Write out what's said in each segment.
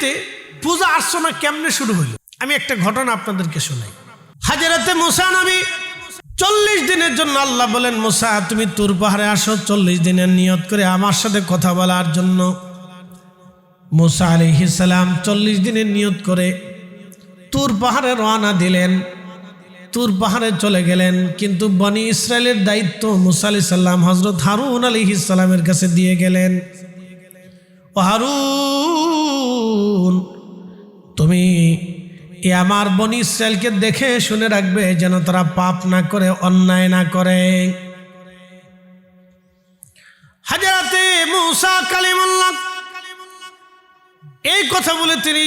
পৃথিবীতে পূজা অর্চনা কেমনে শুরু হলো? আমি একটা ঘটনা আপনাদেরকে শোনাই। হযরতে মুসা নবী 40 দিনের জন্য আল্লাহ বলেন, মুসা তুমি তুর পাহাড়ে আসো 40 দিনের নিয়ত করে আমার সাথে কথা বলার জন্য। মুসা আলাইহিস সালাম 40 দিনের নিয়ত করে তুর পাহাড়ে রওনা দিলেন। তুর পাহাড়ে চলে গেলেন, কিন্তু বনি ইসরায়েলের দায়িত্ব মুসা আলাইহিস সালাম হযরত হারুন আলাইহিস সালামের কাছে দিয়ে গেলেন। ও হারুন, তুমি আমার বনি ইসরায়েলকে দেখে শুনে রাখবে যেন তারা পাপ না করে, অন্যায় না করে। হযরতে মুসা কালিমুল্লাহ এই কথা বলে তিনি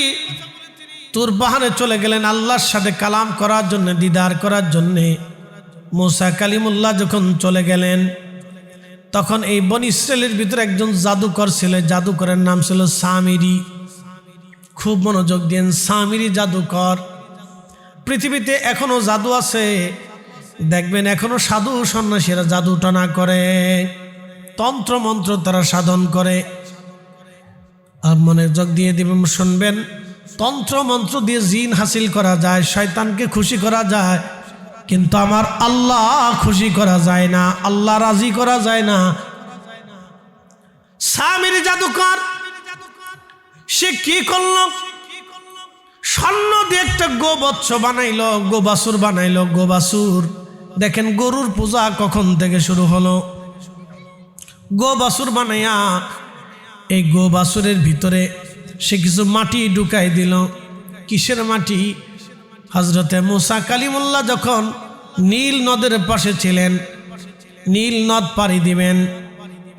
তুর পাহাড়ে চলে গেলেন আল্লাহর সাথে কালাম করার জন্য, দিদার করার জন্যে। মুসা কালিমুল্লাহ যখন চলে গেলেন, তখন এই বনি ইসরায়েলের ভিতরে একজন জাদুকর ছিল। জাদুকরের নাম ছিল সামিরি। খুব মনোযোগ দিন, সামিরি জাদুকর। পৃথিবীতে এখনো জাদু আছে, দেখবেন এখনো সাধু সন্ন্যাসীরা জাদু টানা করে, তন্ত্র মন্ত্র তারা সাধন করে। আর মনোযোগ দিয়ে দিবেন, শুনবেন, তন্ত্র মন্ত্র দিয়ে জিন হাসিল করা যায়, শয়তানকে খুশি করা যায়, কিন্তু আমার আল্লাহ খুশি করা যায় না, আল্লাহ রাজি করা যায় না। সামিরি জাদুকর সে কি করলো? স্বর্ণ দিয়ে একটা গোবৎস বানাইলো, গোবাসুর বানাইলো। গোবাসুর, দেখেন গরুর পূজা কখন থেকে শুরু হলো। গোবাসুর বানাইয়া এই গোবাসুরের ভিতরে সে কিছু মাটি ঢুকাই দিল। কিসের মাটি? হযরতে মুসা কালিমুল্লাহ যখন নীল নদের পাশে ছিলেন, নীল নদ পাড়ি দিবেন,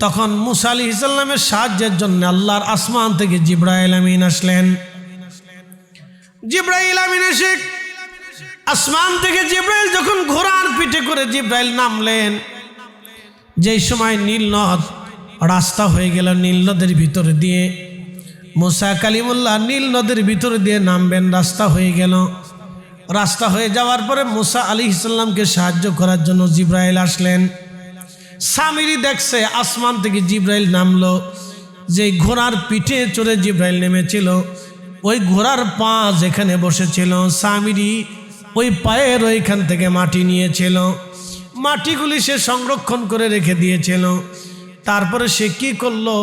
তখন মুসা আলাইহিস সালামের সাহায্যের জন্য আল্লাহর আসমান থেকে জিবরাইল আমিন আসলেন। জিবরাইল আমিন এসে আসমান থেকে জিবরাইল যখন ঘোড়ার পিঠে করে জিবরাইল নামলেন, যেই সময় নীল নদ রাস্তা হয়ে গেল, নীল নদের ভিতরে দিয়ে মুসা কালিমুল্লাহ নীল নদের ভিতরে দিয়ে নামবেন, রাস্তা হয়ে গেল। রাস্তা হয়ে যাওয়ার পরে মুসা আলাইহিস সালামকে সাহায্য করার জন্য জিবরাইল আসলেন। সামিরি দেখছে আসমান থেকে জিবরাইল নামলো, যে ঘোড়ার পিঠে চড়ে জিবরাইল নেমেছিল, ওই ঘোড়ার পা যেখানে বসেছিল সামিরি ওই পায়ের ওইখান থেকে মাটি নিয়েছিল। মাটিগুলি সে সংরক্ষণ করে রেখে দিয়েছিল। তারপরে সে কি করলো?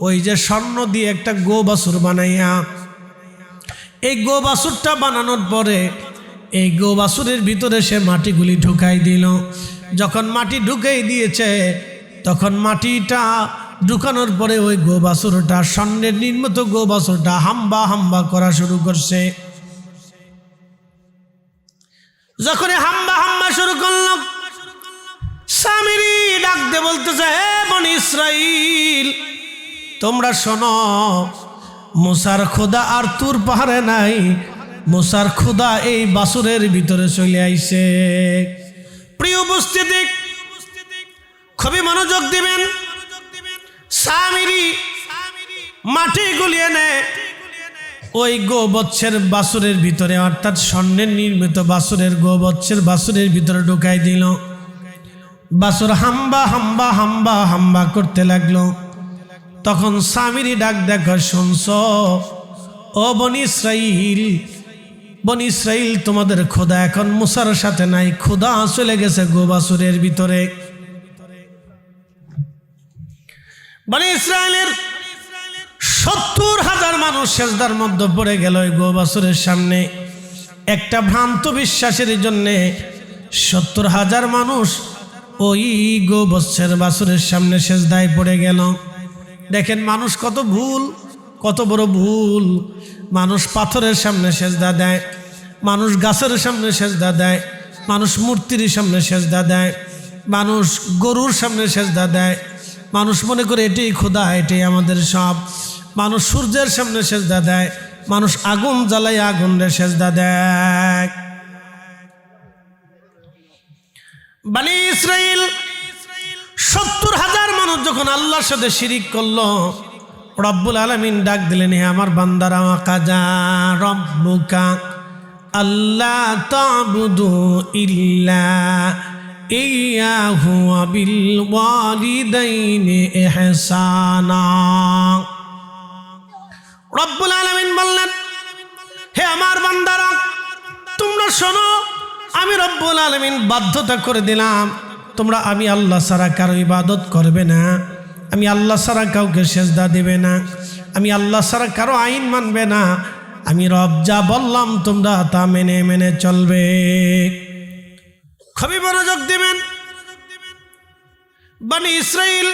ওই যে স্বর্ণ দিয়ে একটা গোবাসুর বানাইয়া, এই গোবাসুরটা বানানোর পরে এই গোবাসুরের ভিতরে সে মাটিগুলি ঢুকাই দিল। যখন মাটি ঢুকাই দিয়েছে, তখন মাটিটা ঢুকানোর পরে ওই গোবাসুরটা, স্বর্ণের নির্মিত গোবাসুরটা হাম্বা হাম্বা করা শুরু করছে। যখন হাম্বা হাম্বা শুরু করল, সামিরি ডাক দিয়ে বলতেছে, হে বনি ইসরাইল, তোমরা শোনো, মুসার খোদা আর তুর পাহাড়ে নাই, মুসার খোদা এই বাসুরের ভিতরে চলে আইছে। প্রিয় উপস্থিতি, খুবই মনোযোগ দিবেন। সামিরি মাটি গুলিয়ে নেয় ওই গোবৎসের বাসুরের ভিতরে, অর্থাৎ স্বর্ণের নির্মিত বাসুরের গোবৎসের বাসুরের ভিতরে ঢুকাই দিল। বাসুর হাম্বা হাম্বা হাম্বা হাম্বা করতে লাগলো। তখন সামিরি ডাক দেখো, শুনছ ও বনি ইসরাইল, বনি ইসরাইল, তোমাদের খোদা এখন মুসার সাথে নাই, খোদা চলে গেছে গোবাসুরের ভিতরে। বনি ইসরায়েলের 70,000 মানুষ সেজদার মধ্যে পড়ে গেল ওই গোবাসুরের সামনে। একটা ভ্রান্ত বিশ্বাসের জন্যে 70,000 মানুষ ওই গোবৎসের বাসুরের সামনে সেজদায় পড়ে গেল। দেখেন মানুষ কত ভুল, কত বড় ভুল। মানুষ পাথরের সামনে সেজদা দেয়, মানুষ গাছের সামনে সেজদা দেয়, মানুষ মূর্তির সামনে সেজদা দেয়, মানুষ গরুর সামনে সেজদা দেয়, মানুষ মনে করে এটাই খোদা, এটাই আমাদের সব। মানুষ সূর্যের সামনে সেজদা দেয়, মানুষ আগুন জ্বালায় আগুনের সেজদা দেয়। বনি ইসরাইল 70,000 মানুষ যখন আল্লাহর সাথে শিরিক করলো, রব্বুল আলামিন ডাক দিলেন, হে আমার বান্দারা, কাজা রব্বুকা আল্লাহ তা'বুদু ইল্লা ইয়াহু ওয়া বিল ওয়ালিদাইনি ইহসানা। রব্বুল আলামিন আমার বান্দারা, তোমরা শোনো, আমি রব্বুল আলামিন বাধ্যতা করে দিলাম, তোমরা আমি আল্লাহ ছাড়া কারো ইবাদত করবে না, আমি আল্লাহ ছাড়া কাউকে সেজদা দেবে না, আমি আল্লাহ ছাড়া কারো আইন মানবে না, আমি রব যা বললাম তোমরা তা মেনে মেনে চলবে। খুবই মনোযোগ দিবেন। বনি ইসরাইল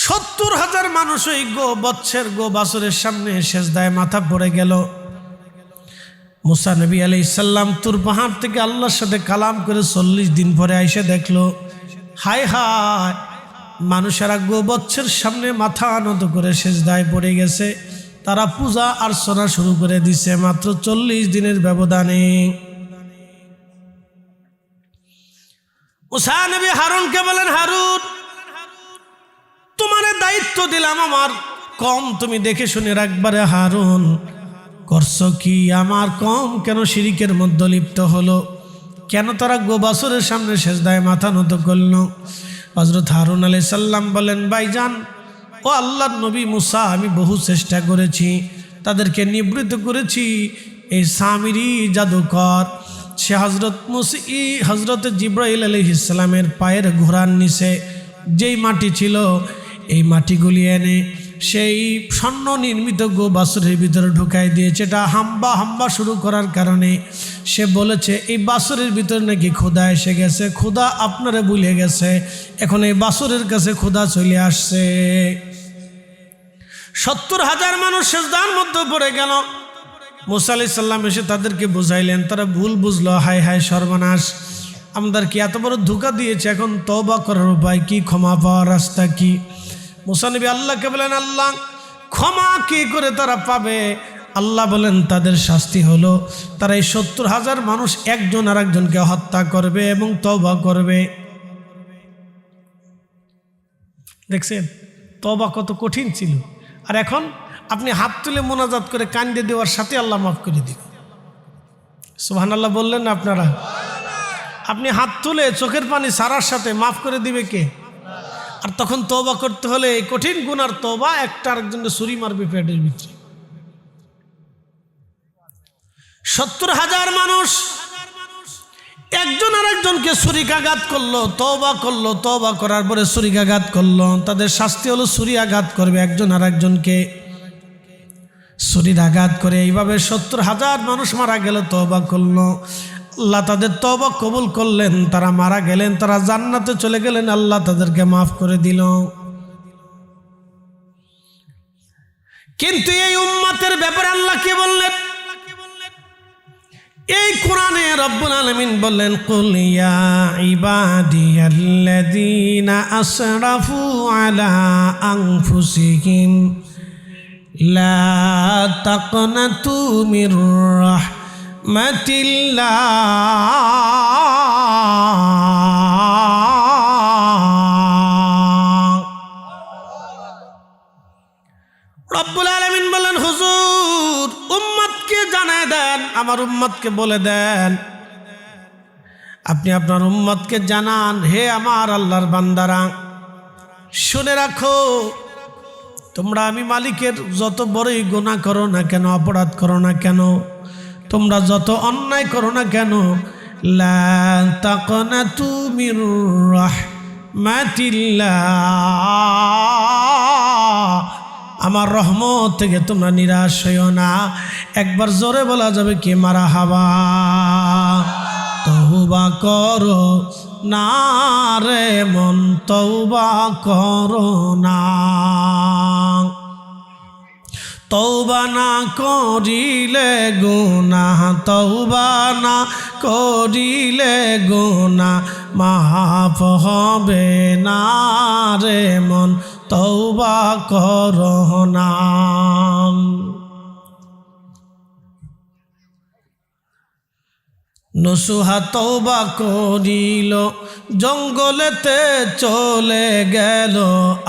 ৭০,০০০ মানুষ ওই গো বাছুরের সামনে সেজদায় মাথা পড়ে গেল। মুসা নবী আলাইহিস সালাম তুর পাহাড় থেকে আল্লাহর সাথে কালাম করে ৪০ দিন পরে আইসা দেখলো, হায় হায়, মানুষেরা গোবৎসের সামনে মাথা নত করে সেজদায় পড়ে গেছে, তারা পূজা অর্চনা শুরু করে দিছে মাত্র ৪০ দিনের ব্যবধানে। মুসা নবী হারুনকে বলেন, হারুন, তোমার দায়িত্ব দিলাম আমার কম, তুমি দেখে শুনে রাখবারে। হারুন, করছো কি? আমার কম কেন শিরিকের মধ্যে লিপ্ত হলো? কেন তারা গোবাছরের সামনে সেজদায় মাথা নত করলো? হযরত হারুন আলাইহিস সালাম বলেন, ভাইজান, ও আল্লাহর নবী মুসা, আমি বহু চেষ্টা করেছি, তাদেরকে নিবৃত্ত করেছি। এই সামিরি জাদুকর, সে হজরত জিব্রাইল আলাইহিস সালামের পায়ের ঘোড়ার নিচে যেই মাটি ছিল, এই মাটিগুলি এনে সেই স্বর্ণ নির্মিত বাছুরের ভিতরে ঢুকাই দিয়েছে। এটা হাম্বা শুরু করার কারণে সে বলেছে, এই বাছুরের ভিতরে নাকি ক্ষুধা এসে গেছে, ক্ষুধা আপনারা ভুলে গেছে, এখন এই বাছুরের কাছে ক্ষুধা চলে আসছে। ৭০,০০০ মানুষ সেজদার মধ্যে পড়ে গেল। মুসা আলাইহিস সালাম এসে তাদেরকে বুঝাইলেন, তারা ভুল বুঝলো, হায় হায় সর্বনাশ, আমাদেরকে এত বড় ধোঁকা দিয়েছে, এখন তওবা করার উপায় কি, ক্ষমা পাওয়ার রাস্তা কি? মুসা নবী আল্লাহকে বলেন, আল্লাহ, ক্ষমা কি করে তারা পাবে? আল্লাহ বলেন, তাদের শাস্তি হলো তারা এই ৭০,০০০ মানুষ একজন আর একজনকে হত্যা করবে এবং তওবা করবে। দেখছেন তওবা কত কঠিন ছিল। আর এখন আপনি হাত তুলে মোনাজাত করে কান্দে দেওয়ার সাথে আল্লাহ মাফ করে দিবে। সুবহানাল্লাহ বললেন না আপনারা? আপনি হাত তুলে চোখের পানি সারার সাথে মাফ করে দিবে কে? আর তখন তওবা করতে হলে এই কঠিন গুনার তওবা, একটা আরেকজনকে ছুরি মারবে পেটের ভিতরে। ৭০,০০০ মানুষ একজন আরেকজনকে ছুরিকাঘাত করলো, তওবা করার পরে ছুরিকাঘাত করলো। তাদের শাস্তি হলো ছুরি আঘাত করবে একজন আরেকজনকে, ছুরির আঘাত করে। এইভাবে ৭০,০০০ মানুষ মারা গেল, তওবা করলো। আল্লাহ তাদের তওবা কবুল করলেন, তারা মারা গেলেন, তারা জান্নাতে চলে গেলেন, আল্লাহ তাদেরকে মাফ করে দিল। কিন্তু এই উম্মতের ব্যাপারে আল্লাহ কি বললেন? এই কোরআনে রব্বুল আলামিন বললেন, কুল ইয়া ইবাদিয়াল্লাযীনা আসরাফু আলা আনফুসিহিম লা তাকনাতু মির রাহমাতিল্লাহ রব্বুল আলামিন বলেন, হুজুর, উম্মতকে জানায় দেন, আমার উম্মতকে বলে দেন, আপনি আপনার উম্মতকে জানান, হে আমার আল্লাহর বান্দারা, শুনে রাখো, তোমরা আমি মালিকের যত বড়ই গুনাহ করো না কেন, অপরাধ করো না কেন, তোমরা যত অন্যায় করো না কেন, লা তাকনাতু মির রাহমাতিল্লাহ, আমার রহমত থেকে তোমরা নিরাশ হইও না। একবার জোরে বলা যাবে কি মারহাবা? তওবা করো না রে মন, তওবা করো না, তওবা না করিলে গুনাহ, তওবা না করিলে গুনাহ মাফ হবে না রে মন, তওবা করো না। নসুহা তওবা করিল, জঙ্গলেতে চলে গেল,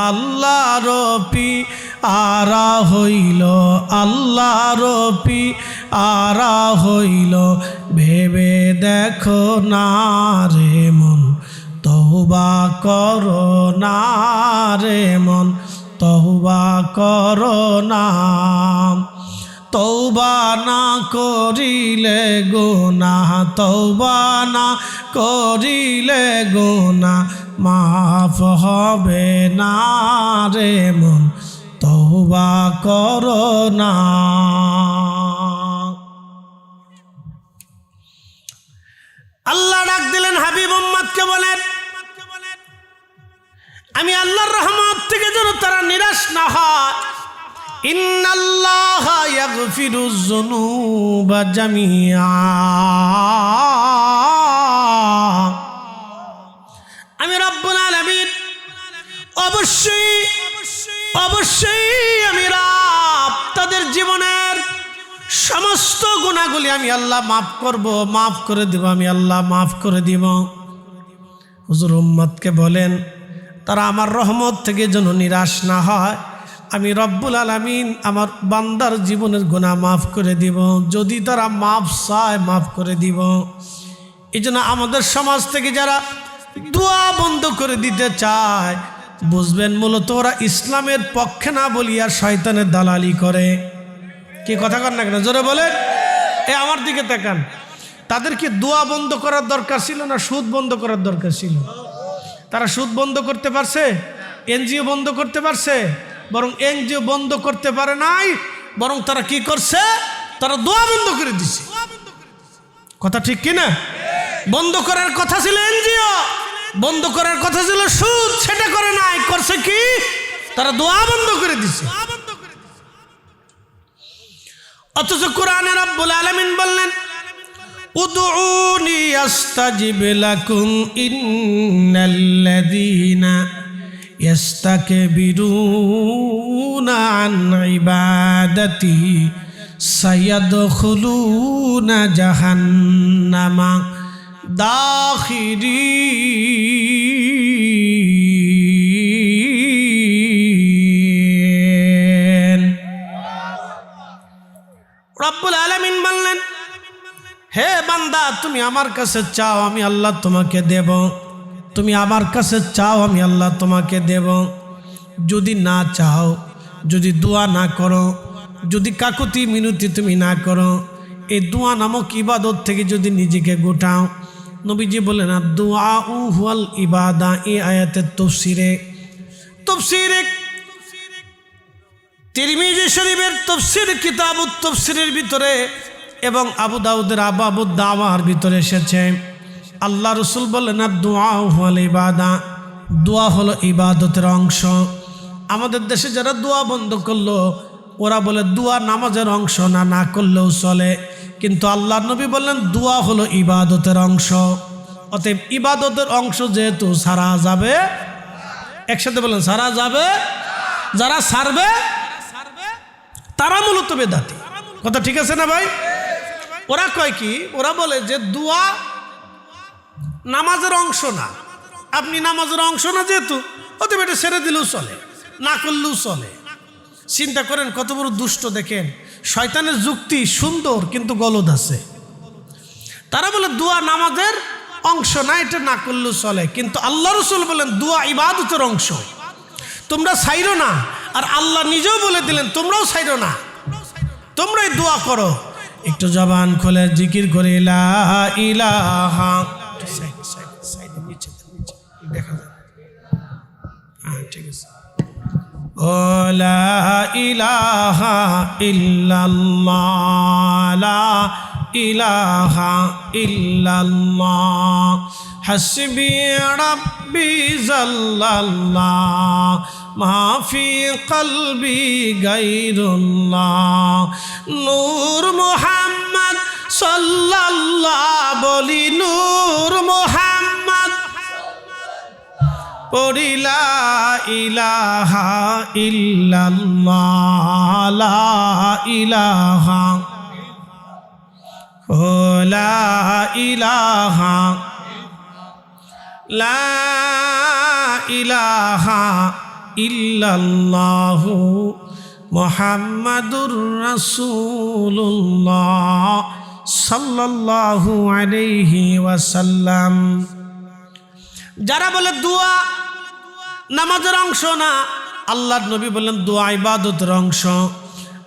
আল্লাহর পিয়ারা হইল, আল্লাহর পিয়ারা হইল, ভেবে দেখো না রে মন, তওবা করো না রে মন, তওবা করো না। তওবা না করিলে গুনাহ, তওবা না করিলে গুনাহ মাফ হবে না রে মন, তওবা করো না। আল্লাহ ডাক দিলেন হাবিব উম্মতকে বলেন, আমি আল্লাহর রহমত থেকে যেন তারা নিরাশ না হয়। ইন্নাল্লাহা ইয়াগফিরুয যুনুবা জামিআ, আমি রব্বুল আলামিন অবশ্যই অবশ্যই আমি রব তাদের জীবনের সমস্ত গুনাহগুলি আমি আল্লাহ মাফ করব, মাফ করে দিব, আমি আল্লাহ মাফ করে দিব। হুজুর উম্মতকে বলেন তারা আমার রহমত থেকে যেন নিরাশ না হয়। আমি রব্বুল আলামিন আমার বান্দার জীবনের গুনাহ মাফ করে দিব, যদি তারা মাফ চায় মাফ করে দিব। এই জন্য আমাদের সমাজ থেকে যারা দোয়া বন্ধ করে দিতে চায়, বুঝবেন মূলত ওরা ইসলামের পক্ষে না বলিয়া শয়তানের দালালি করে। কি কথা কন না কেন, জোরে বলেন। আমার দিকে তাকান, তাদেরকে দোয়া বন্ধ করার দরকার ছিল না সুদ বন্ধ করার দরকার ছিল? তারা সুদ বন্ধ করতে পারছে? এনজিও বন্ধ করতে পারছে? বরং এনজিও বন্ধ করতে পারে নাই, বরং তারা কি করছে, তারা দোয়া বন্ধ করে দিছে। কথা ঠিক কিনা? বন্ধ করার কথা ছিল এনজিও, বন্ধ করার কথা ছিল সুদ, সেটা করে নাই, করছে কি, তারা দোয়া বন্ধ করে দিছে। অথচ কোরআনে রব্বুল আলামিন বললেন, উদউনি আস্তাজিব লাকুম ইন্নাল্লাযীনা ইয়াস্তাকবিরুনা আন ইবাদাতি সায়াদখুলুনা জাহান্নামা দাখিরিন। রব্বুল আলামিন বললেন, হে বান্দা তুমি আমার কাছে চাও, আমি আল্লাহ তোমাকে দেব। তুমি আমার কাছে চাও, আমি আল্লাহ তোমাকে দেব। যদি না চাও, যদি দোয়া না করো, যদি কাকুতি মিনতি তুমি না করো, এই দোয়া নামক ইবাদত থেকে যদি নিজেকে গোটাও, নবীজি বলেন দুআ হুয়াল ইবাদা। এই আয়াতের তাফসীরে তিরমিজি শরীফের তাফসীর কিতাবুত তাফসীরের ভিতরে এবং আবু দাউদের আবাবুদ দাওয়ার ভিতরে এসেছে, আল্লাহ রসুল বলেন দুআ হুয়াল ইবাদা, দোয়া হলো ইবাদতের অংশ। আমাদের দেশে যারা দোয়া বন্ধ করলো, ওরা বলে দোয়া নামাজের অংশ না, না করলেও চলে। কিন্তু আল্লাহ নবী বললেন দোয়া হলো ইবাদতের অংশ। অতএব ইবাদতের অংশ যেহেতু সারা যাবে, একসাথে বলেন সারা যাবে, যারা সারবে তারা মূলত বেদাতি। কথা ঠিক আছে না ভাই? ওরা কয় কি, ওরা বলে যে দোয়া নামাজের অংশ না, আপনি নামাজের অংশ না যেহেতু, অতএব এটা ছেড়ে দিলেও চলে, না করলেও চলে। চিন্তা করেন কত বড় দুষ্ট। দেখেন শয়তানের যুক্তি সুন্দর কিন্তু গলদ আছে। তারা বলে দোয়া নামাজের অংশ না, এটা না করলেও চলে, কিন্তু আল্লাহ রসুল বলেন দোয়া ইবাদতের অংশ, তোমরা ছাইরো না। আর আল্লাহ নিজেও বলে দিলেন তোমরাও ছাইরো না, তোমরাই দোয়া করো। একটু জবান খুলে জিকির করে লা ইলাহা, দেখা যায়, হ্যাঁ ঠিক আছে, ও লা ইলাহা ইল্লাল্লাহ, লা ইলাহা ইল্লাল্লাহ, হাসবি রাব্বি জাল্লাল্লাহ, মাফি কলবি গায়রুল্লাহ, নূর মুহাম্মদ সাল্লাল্লাহ, বলি নূর মুহাম্মদ, পড়ি লা ইলাহা ইল্লাল্লাহ, লা ইলাহা, ও লা ইলাহা, লা ইলাহা ইল্লাল্লাহু মুহাম্মাদুর রাসূলুল্লাহ সাল্লাল্লাহু আলাইহি ওয়াসাল্লাম। যারা বলে দোয়া নামাজের অংশ না, আল্লাহর নবী বললেন দোয়া ইবাদতের অংশ।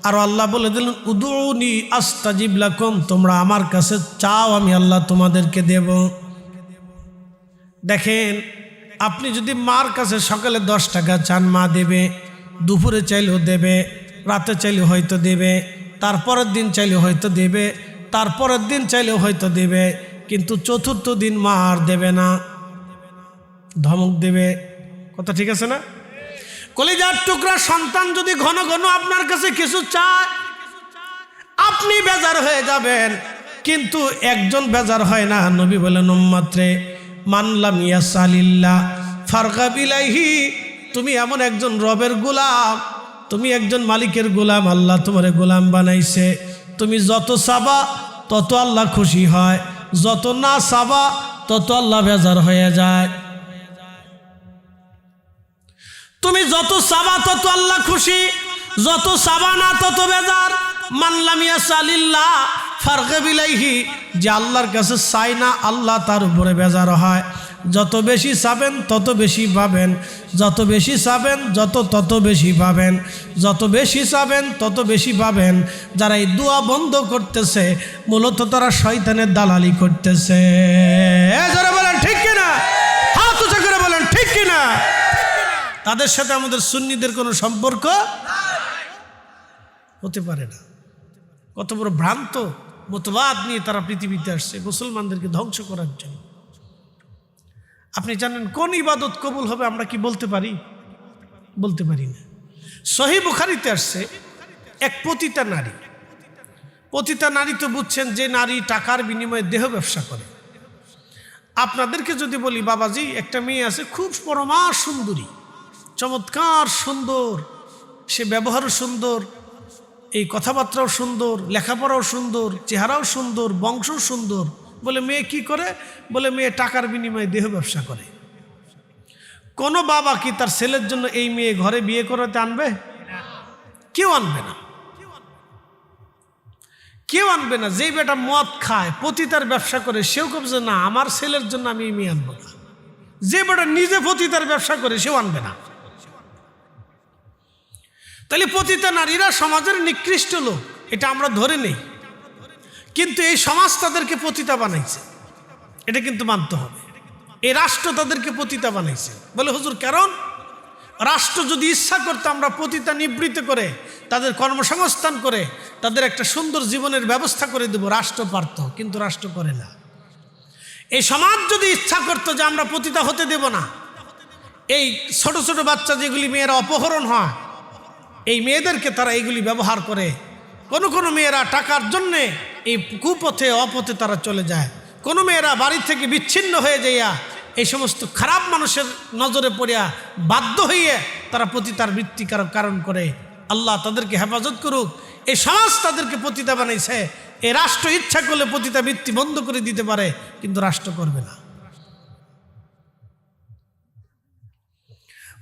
আর আল্লাহ বলে দিলেন উদুনি আস্তাজিব লাকুম, তোমরা আমার কাছে চাও, আমি আল্লাহ তোমাদেরকে দেব। দেখেন, আপনি যদি মার কাছে সকালে 10 টাকা চান, মা দেবে, দুপুরে চাইলেও দেবে, রাতে চাইলেও হয়তো দেবে, তারপরের দিন চাইলেও হয়তো দেবে, তারপরের দিন চাইলেও হয়তো দেবে, কিন্তু চতুর্থ দিন মা আর দেবে না, ধমক দেবে। কথা ঠিক আছে না? কলিজার টুকরা সন্তান যদি ঘন ঘন আপনার কাছে কিছু চায়, আপনি বেজার হয়ে যাবেন, কিন্তু একজন বেজার হয় না। নবী বলেন উম্মতরে মানলাম ইয়াসালিল্লাহ ফারগা বিলাইহি, তুমি এমন একজন রবের গোলাম, তুমি একজন মালিকের গোলাম, আল্লাহ তোমারে গোলাম বানাইছে, তুমি যত চাবা তত আল্লাহ খুশি হয়, যত না চাবা তত আল্লাহ বেজার হয়ে যায়। তুমি যত চাবা তত আল্লাহ খুশি, যত চাবা না তত বেজার। মানলাম ইয়াসালিল্লাহ ফারগা বিলাইহি, যে আল্লাহর কাছে চাই না আল্লাহ তার উপরে বেজার হয়। যত বেশি চাবেন তত বেশি পাবেন, যত বেশি চাবেন তত বেশি পাবেন, যত বেশি চাবেন তত বেশি পাবেন। যারা এই দোয়া বন্ধ করতেছে মূলত তারা শয়তানের দালালি করতেছে। যারা বলেন ঠিক কিনা, হাত উঁচু করে বলেন ঠিক কিনা। তাদের সাথে আমাদের সুন্নিদের কোনো সম্পর্ক হতে পারে না। কত বড় ভ্রান্ত মতবাদ নিয়ে তারা পৃথিবীতে আসছে মুসলমানদেরকে ধ্বংস করার জন্য। আপনি জানেন কোন ইবাদত কবুল হবে আমরা কি বলতে পারি? বলতে পারি না। সহিহ বুখারীতে আসছে এক পতিতা নারী। পতিতা নারী তো বুঝছেন, যে নারী টাকার বিনিময়ে দেহ ব্যবসা করে। আপনাদেরকে যদি বলি বাবাজি, একটা মেয়ে আছে খুব পরমা সুন্দরী, চমৎকার সুন্দর, সে ব্যবহারও সুন্দর, এই কথাবার্তাও সুন্দর, লেখাপড়াও সুন্দর, চেহারাও সুন্দর, বংশও সুন্দর, বলে মেয়ে কি করে? বলে মেয়ে টাকার বিনিময়ে দেহ ব্যবসা করে। কোনো বাবা কি তার ছেলের জন্য এই মেয়ে ঘরে বিয়ে করাতে আনবে? কেউ আনবে না, কেউ আনবে না। যেই বেটা মদ খায়, পতিতার ব্যবসা করে, সেও কবছে না আমার ছেলের জন্য আমি এই মেয়ে আনবো না। যে বেটা নিজে পতিতার ব্যবসা করে সেও আনবে না। তাহলে পতিতা নারীরা সমাজের নিকৃষ্ট লোক, এটা আমরা ধরে নেই, কিন্তু এই সমাজ তাদেরকে পতিতা বানাইছে, এটা কিন্তু মানতে হবে। এই রাষ্ট্র তাদেরকে পতিতা বানাইছে। বলে হুজুর কারণ? রাষ্ট্র যদি ইচ্ছা করতে আমরা পতিতা নিবৃত্ত করে তাদের কর্মসংস্থান করে তাদের একটা সুন্দর জীবনের ব্যবস্থা করে দেব, রাষ্ট্র পারত, কিন্তু রাষ্ট্র করে না। এই সমাজ যদি ইচ্ছা করতো যে আমরা পতিতা হতে দেব না, এই ছোট ছোট বাচ্চা যেগুলি মেয়েরা অপহরণ হয়, এই মেয়েদেরকে তারা এইগুলি ব্যবহার করে। কোনো মেয়েরা টাকার জন্যে এই কুপথে অপথে তারা চলে যায়। কোনো মেয়েরা বাড়ি থেকে বিচ্ছিন্ন হয়ে যাইয়া এই সমস্ত খারাপ মানুষের নজরে পড়িয়া বাধ্য হইয়া তারা পতিতার বৃত্তিকার কারণ করে। আল্লাহ তাদেরকে হেফাজত করুক। এই সমাজ তাদেরকে পতিতা বানাইছে। এই রাষ্ট্র ইচ্ছা করলে পতিতা বৃত্তি বন্ধ করে দিতে পারে, কিন্তু রাষ্ট্র করবে না।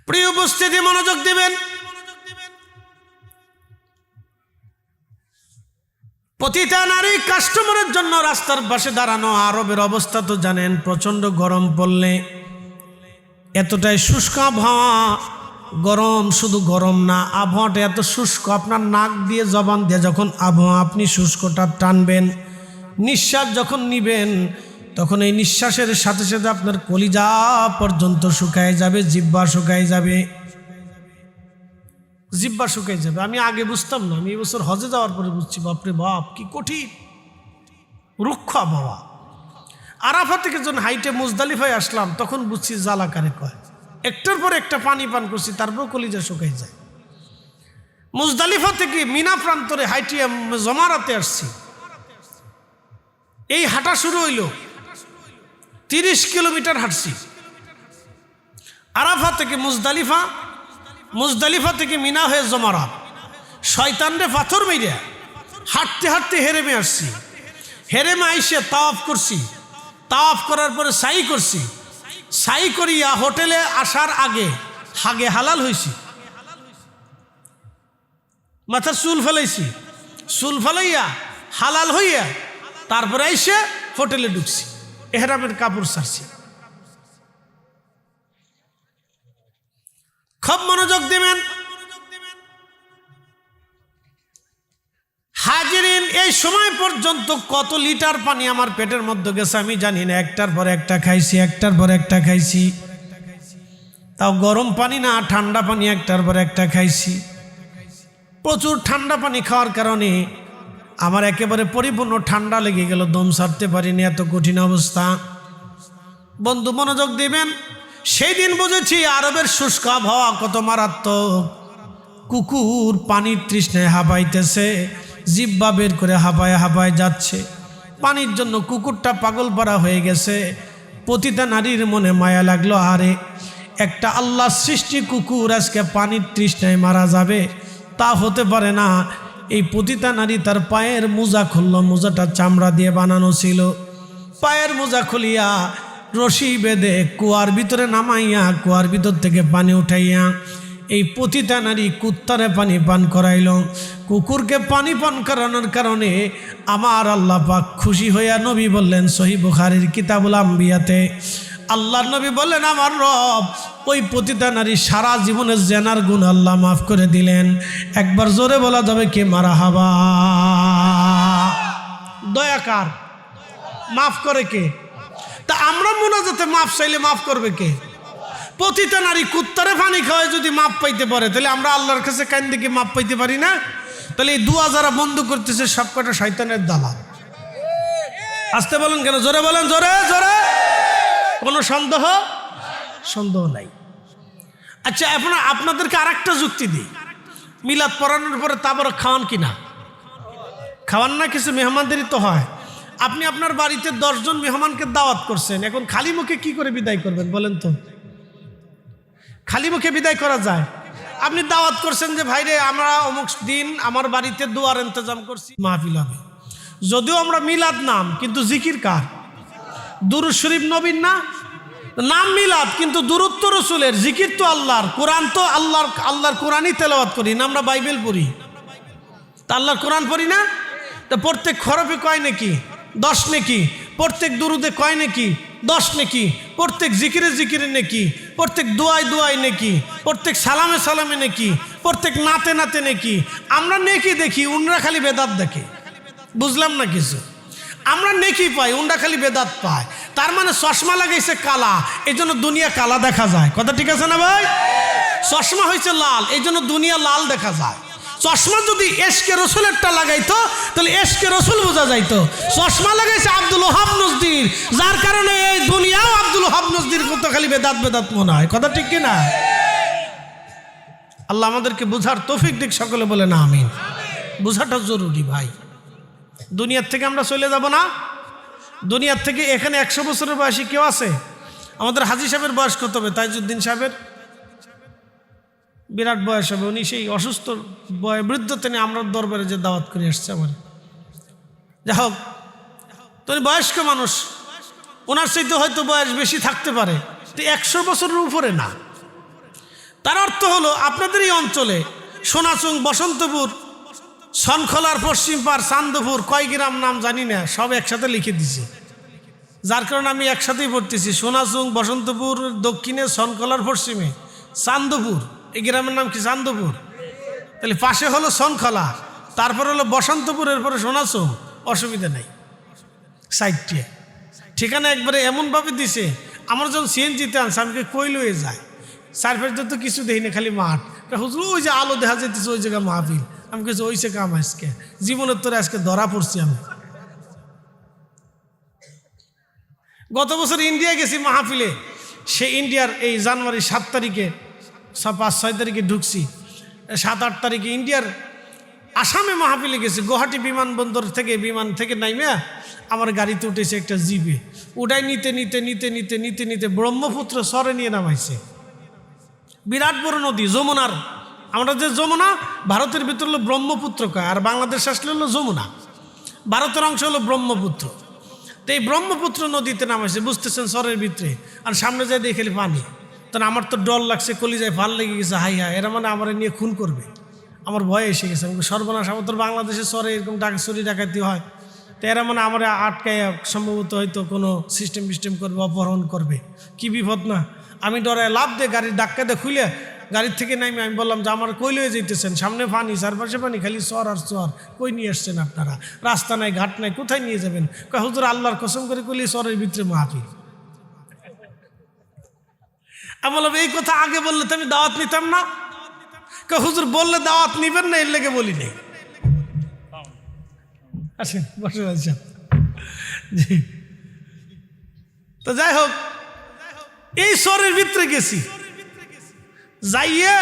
প্রিয় উপস্থিতি, মনোযোগ দিবেন। পতিতা নারী কাস্টমারের জন্য রাস্তার পাশে দাঁড়ানো। আরবের অবস্থা তো জানেন, প্রচণ্ড গরম পড়লে এতটাই শুষ্ক আবহাওয়া, গরম শুধু গরম না, আবহাওয়াটা এত শুষ্ক, আপনার নাক দিয়ে জবান দিয়ে যখন আবহাওয়া আপনি শুষ্কটা টানবেন, নিঃশ্বাস যখন নিবেন, তখন এই নিঃশ্বাসের সাথে সাথে আপনার কলিজা পর্যন্ত শুকায় যাবে, জিহ্বা শুকায় যাবে, জিহ্বা শুকাই যাবে। আমি আগে বুঝতাম না, আমি এবছর হজে যাওয়ার পরে বুঝছি, বাপরে বাপ কি কঠিন রুক্ষ আবহাওয়া। আরাফা থেকে যখন হাইটে মুজদালিফায় আসলাম তখন বুঝছি জ্বালাকারে কয়। একটার পর একটা পানি পান করছি, তারপর কলিজা শুকাই যায়। মুজদালিফা থেকে মিনা প্রান্তরে হাইটিয়া জমারাতে আসছি, এই হাঁটা শুরু হইল, 30 কিলোমিটার হাঁটছি। আরাফা থেকে মুজদালিফা, মুজদালিফা থেকে মিনা হয়ে জমারাত, শয়তানরে পাথর মেরে হাঁটতে হাঁটতে হেরেমে আসছি। হেরেমে আইসে তাওয়াফ করছি, তাওয়াফ করার পরে সাই করছি, সাই করিয়া হোটেলে আসার আগে হাগে হালাল হয়েছি, মাথার চুল ফেলাইছি, চুল ফেলাইয়া হালাল হইয়া তারপরে আইসে হোটেলে ঢুকছি, এহরামের কাপড় ছাড়ছি। খুব মনোযোগ দিবেন। এই সময় পর্যন্ত কত লিটার পানি আমার পেটের মধ্যে গেছে আমি জানি না। একটার পর একটা খাইছি, একটার পর একটা খাইছি, তাও গরম পানি না, ঠান্ডা পানি একটার পর একটা খাইছি। প্রচুর ঠান্ডা পানি খাওয়ার কারণে আমার একেবারে পরিপূর্ণ ঠান্ডা লেগে গেল, দম ছাড়তে পারিনি, এত কঠিন অবস্থা। বন্ধু মনোযোগ দিবেন, সেই দিন বুঝেছি আরবের শুষ্ক আবহাওয়া কত মারাত্মক। কুকুর পানির তৃষ্ণায় হাঁপাইতেছে, জিহ্বা বের করে হাঁপায় হাঁপায় যাচ্ছে। পানির জন্য কুকুরটা পাগল পারা হয়ে গেছে। পতিতা নারীর মনে মায়া লাগলো, আরে একটা আল্লাহ সৃষ্টি কুকুর আজকে পানির তৃষ্ণায় মারা যাবে, তা হতে পারে না। এই পতিতা নারী তার পায়ের মোজা খুলল, মোজাটা চামড়া দিয়ে বানানো ছিল। পায়ের মোজা খুলিয়া রশি বেঁধে কুয়ার ভিতরে নামাইয়া কুয়ার ভিতর থেকে পানি উঠাইয়া এই পতিতা নারী কুত্তারে পানি পান করাইল। কুকুরকে পানি পান করানোর কারণে আমার আল্লাহ পাক খুশি হইয়া নবী বললেন, সহিহ বুখারীর কিতাবুল আম্বিয়াতে আল্লাহর নবী বললেন, আমার রব ওই পতিতা নারী সারা জীবনের জেনার গুণ আল্লাহ মাফ করে দিলেন। একবার জোরে বলা যাবে কে মারহাবা। দয়াকার, মাফ করে কে? তা আমরা মুনাজাতে মাফ চাইলে মাফ করবে কে? পতিতা নারী কুত্তারে পানি খাওয়ায় যদি মাপ পাইতে পারে, তাহলে আমরা আল্লাহর কাছে কান্দে কি মাপ পাইতে পারি না? তাহলে এই দুয়া যারা বন্ধ করতেছে সবকটা শয়তানের দালাল। আসতে বলেন কেন? জোরে বলেন, জোরে জোরে, কোনো সন্দেহ নাই। আচ্ছা, আপনাদেরকে আরেকটা যুক্তি দিই। মিলাদ পড়ানোর পরে তারপরে খাওয়ান কিনা? খাওয়ান না, কিছু মেহমানদেরই তো হয়। আপনি আপনার বাড়িতে 10 জন মেহমানকে দাওয়াত করছেন, এখন খালি মুখে কি করে বিদায় করবেন বলেন তো? খালি মুখে বিদায় করা যায়? আপনি দাওয়াত করছেন যে ভাইরে আমরা অমুক দিন আমার বাড়িতে দোয়ার ইন্তজাম করছি, মাহফিল হবে। যদিও আমরা মিলাদ নাম, কিন্তু জিকির কার? দুরূদ শরীফ নবীর না? নাম মিলাদ, কিন্তু দুরূদ তো রাসূলের, জিকির তো আল্লাহর, কোরআন তো আল্লাহর কোরআনই তেলাওয়াত করি না, আমরা বাইবেল পড়ি। তা আল্লাহর কোরআন পড়ি না? তা প্রত্যেক হরফে কয় নাকি? 10 নেকি। প্রত্যেক দুরুদে কয় নাকি? 10 নেকি। প্রত্যেক জিকিরে নেকি। প্রত্যেক দোয়ায় নেকি। প্রত্যেক সালামে নেকি। প্রত্যেক নাতে নেকি। আমরা নেকি দেখি, উনরা খালি বেদাত দেখে। বুঝলাম না কিছু? আমরা নেকি পাই, উনরা খালি বেদাত পায়। তার মানে চশমা লাগাইছে কালা, এই জন্য দুনিয়া কালা দেখা যায়। কথা ঠিক আছে না ভাই? চশমা হয়েছে লাল, এই জন্য দুনিয়া লাল দেখা যায়। চশমা যদি এশকে রসুলেরটা লাগাইতো তাহলে এশকে রসুল বোঝা যাইতো। চশমা লাগাইছে আব্দুল ওহাব নজদির, যার কারণে এই দুনিয়াও আব্দুল ওহাব নজদির কত খালি বেদাত মনে হয়। কথা ঠিক কিনা? আল্লাহ আমাদেরকে বুঝার তৌফিক দিক, সকলে বলে না আমিন। বুঝাটা জরুরি ভাই। দুনিয়ার থেকে আমরা চলে যাব না। দুনিয়ার থেকে এখানে 100 বছরের বয়সী কেউ আছে? আমাদের হাজী সাহেবের বয়স কত হবে? তাইজুদ্দিন সাহেবের বিরাট বয়স হবে। উনি সেই অসুস্থ বৃদ্ধ তিনি আমরা দরবারে যে দাওয়াত করে এসছে আমার। যাই হোক, তিনি বয়স্ক মানুষ, ওনার চাইতে হয়তো বয়স বেশি থাকতে পারে, তো 100 বছরের উপরে না। তার অর্থ হলো আপনাদের এই অঞ্চলে সোনাচুং, বসন্তপুর, সনখলার পশ্চিম পার, চান্দপুর, কয় গ্রাম নাম জানি না, সব একসাথে লিখে দিছে। যার কারণে আমি একসাথেই পড়তেছি। সোনাচুং, বসন্তপুর দক্ষিণে, সনখলার পশ্চিমে, চান্দপুর। এই গ্রামের নাম কি? চান্দপুর। তাহলে পাশে হলো সনখলা, তারপর হলো বসন্তপুর, এরপরে সোনাচুং। অসুবিধা নেই, সাইডটিয়ে ঠিকানা একবারে এমনভাবে দিছে। আমার যখন সিএনজিতে আনছে আমি কই লয়ে যায়, সার্ফের তো কিছু দেখি না, খালি মাঠ। হুজুর ওই যে আলো দেখা যেতেছে, ওই জায়গায় মাহফিল। আমি কিছু ওইসে কাম আজকে জীবনের তোরে আজকে ধরা পড়ছি আমি। গত বছর ইন্ডিয়া গেছি মাহফিলে। সে ইন্ডিয়ার এই জানুয়ারি 7 তারিখে, 5-6 তারিখে ঢুকছি, 7-8 তারিখে ইন্ডিয়ার আসামে মাহফিলে গেছি। গুয়াহাটি বিমানবন্দর থেকে, বিমান থেকে নাইমা আমার গাড়িতে উঠেছে একটা জিপে। ওটাই নিতে ব্রহ্মপুত্র সরে নিয়ে নামাইছে। বিরাট বড় নদী, যমুনার। আমরা যে যমুনা, ভারতের ভিতর হলো ব্রহ্মপুত্র কয়, আর বাংলাদেশ আসলে হলো যমুনা। ভারতের অংশ হলো ব্রহ্মপুত্র। তো এই ব্রহ্মপুত্র নদীতে নামাইছে, বুঝতেছেন, সরের ভিতরে। আর সামনে যাই দেখে পানি। তখন আমার তো ডর লাগছে, কলিজায় ভাল লেগে গেছে। হাই এরা মানে আমার নিয়ে খুন করবে। আমার ভয় এসে গেছে। আমি সর্বনাশ, আমার তো বাংলাদেশে সরে এরকম চুরি ডাকাতি হয়, তো এরা মানে আমার আটকায় সম্ভবত হয়তো কোনো সিস্টেম করবে, অপহরণ করবে। কি বিপদ না! আমি ডরায় লাভ দিয়ে গাড়ির ধাক্কা দিয়ে খুলে গাড়ির থেকে নামি আমি বললাম যে আমার কই লয়ে যেতেছেন, সামনে পানি, চারপাশে পানি, খালি চর আর চর, কই নিয়ে আসছেন আপনারা, রাস্তা নাই ঘাট নাই, কোথায় নিয়ে যাবেন? কয় হুজুর আল্লাহর কসম করে কইলি চরের ভিতরে মাহফিল। আমি বললাম এই কথা আগে বললে তো আমি দাওয়াত নিতাম না। কয় হুজুর বললে দাওয়াত নিবেন না, এর লেগে বলি নেই। আসেন বসে আছেন জি। তো যাই হোক, এই চরের ভিতরে গেছি, যাইয়ে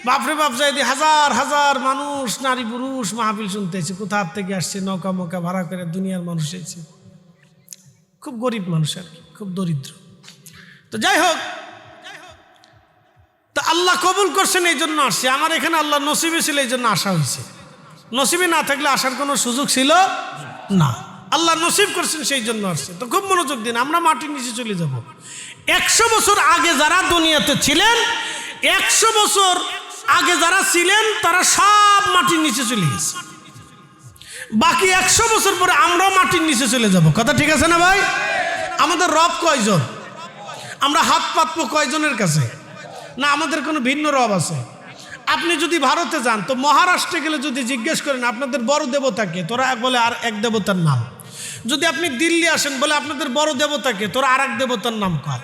বাপরে বাপ যাই দিয়ে হাজার হাজার মানুষ, নারী পুরুষ মাহফিল শুনতেছে। কোথার থেকে আসছে, নৌকা মৌকা ভাড়া করে, দুনিয়ার মানুষ এসেছে, খুব গরিব মানুষ আর কি, খুব দরিদ্র। তো যাই হোক, তা আল্লাহ কবুল করছেন এই জন্য আসছে। আমার এখানে আল্লাহ নসিবে ছিল এই জন্য আসা হয়েছে, নসিবে না থাকলে আসার কোনো সুযোগ ছিল না। আল্লাহ নসিব করছেন সেই জন্য আসছে। তো খুব মনোযোগ দিন, আমরা মাটির নিচে চলে যাব। 100 বছর আগে যারা দুনিয়াতে ছিলেন, 100 বছর আগে যারা ছিলেন তারা সব মাটির নিচে চলে গেছে। বাকি 100 বছর পরে আমরাও মাটির নিচে চলে যাব। কথা ঠিক আছে না ভাই? আমাদের রব কয়জন? আমরা হাত পাতবো কয়জনের কাছে? না আমাদের কোনো ভিন্ন রব আছে? আপনি যদি ভারতে যান তো মহারাষ্ট্রে গেলে যদি জিজ্ঞেস করেন আপনাদের বড় দেবতাকে, তোরা বলে আর এক দেবতার নাম। যদি আপনি দিল্লি আসেন বলে আপনাদের বড় দেবতাকে, তোরা আর এক দেবতার নাম কয়।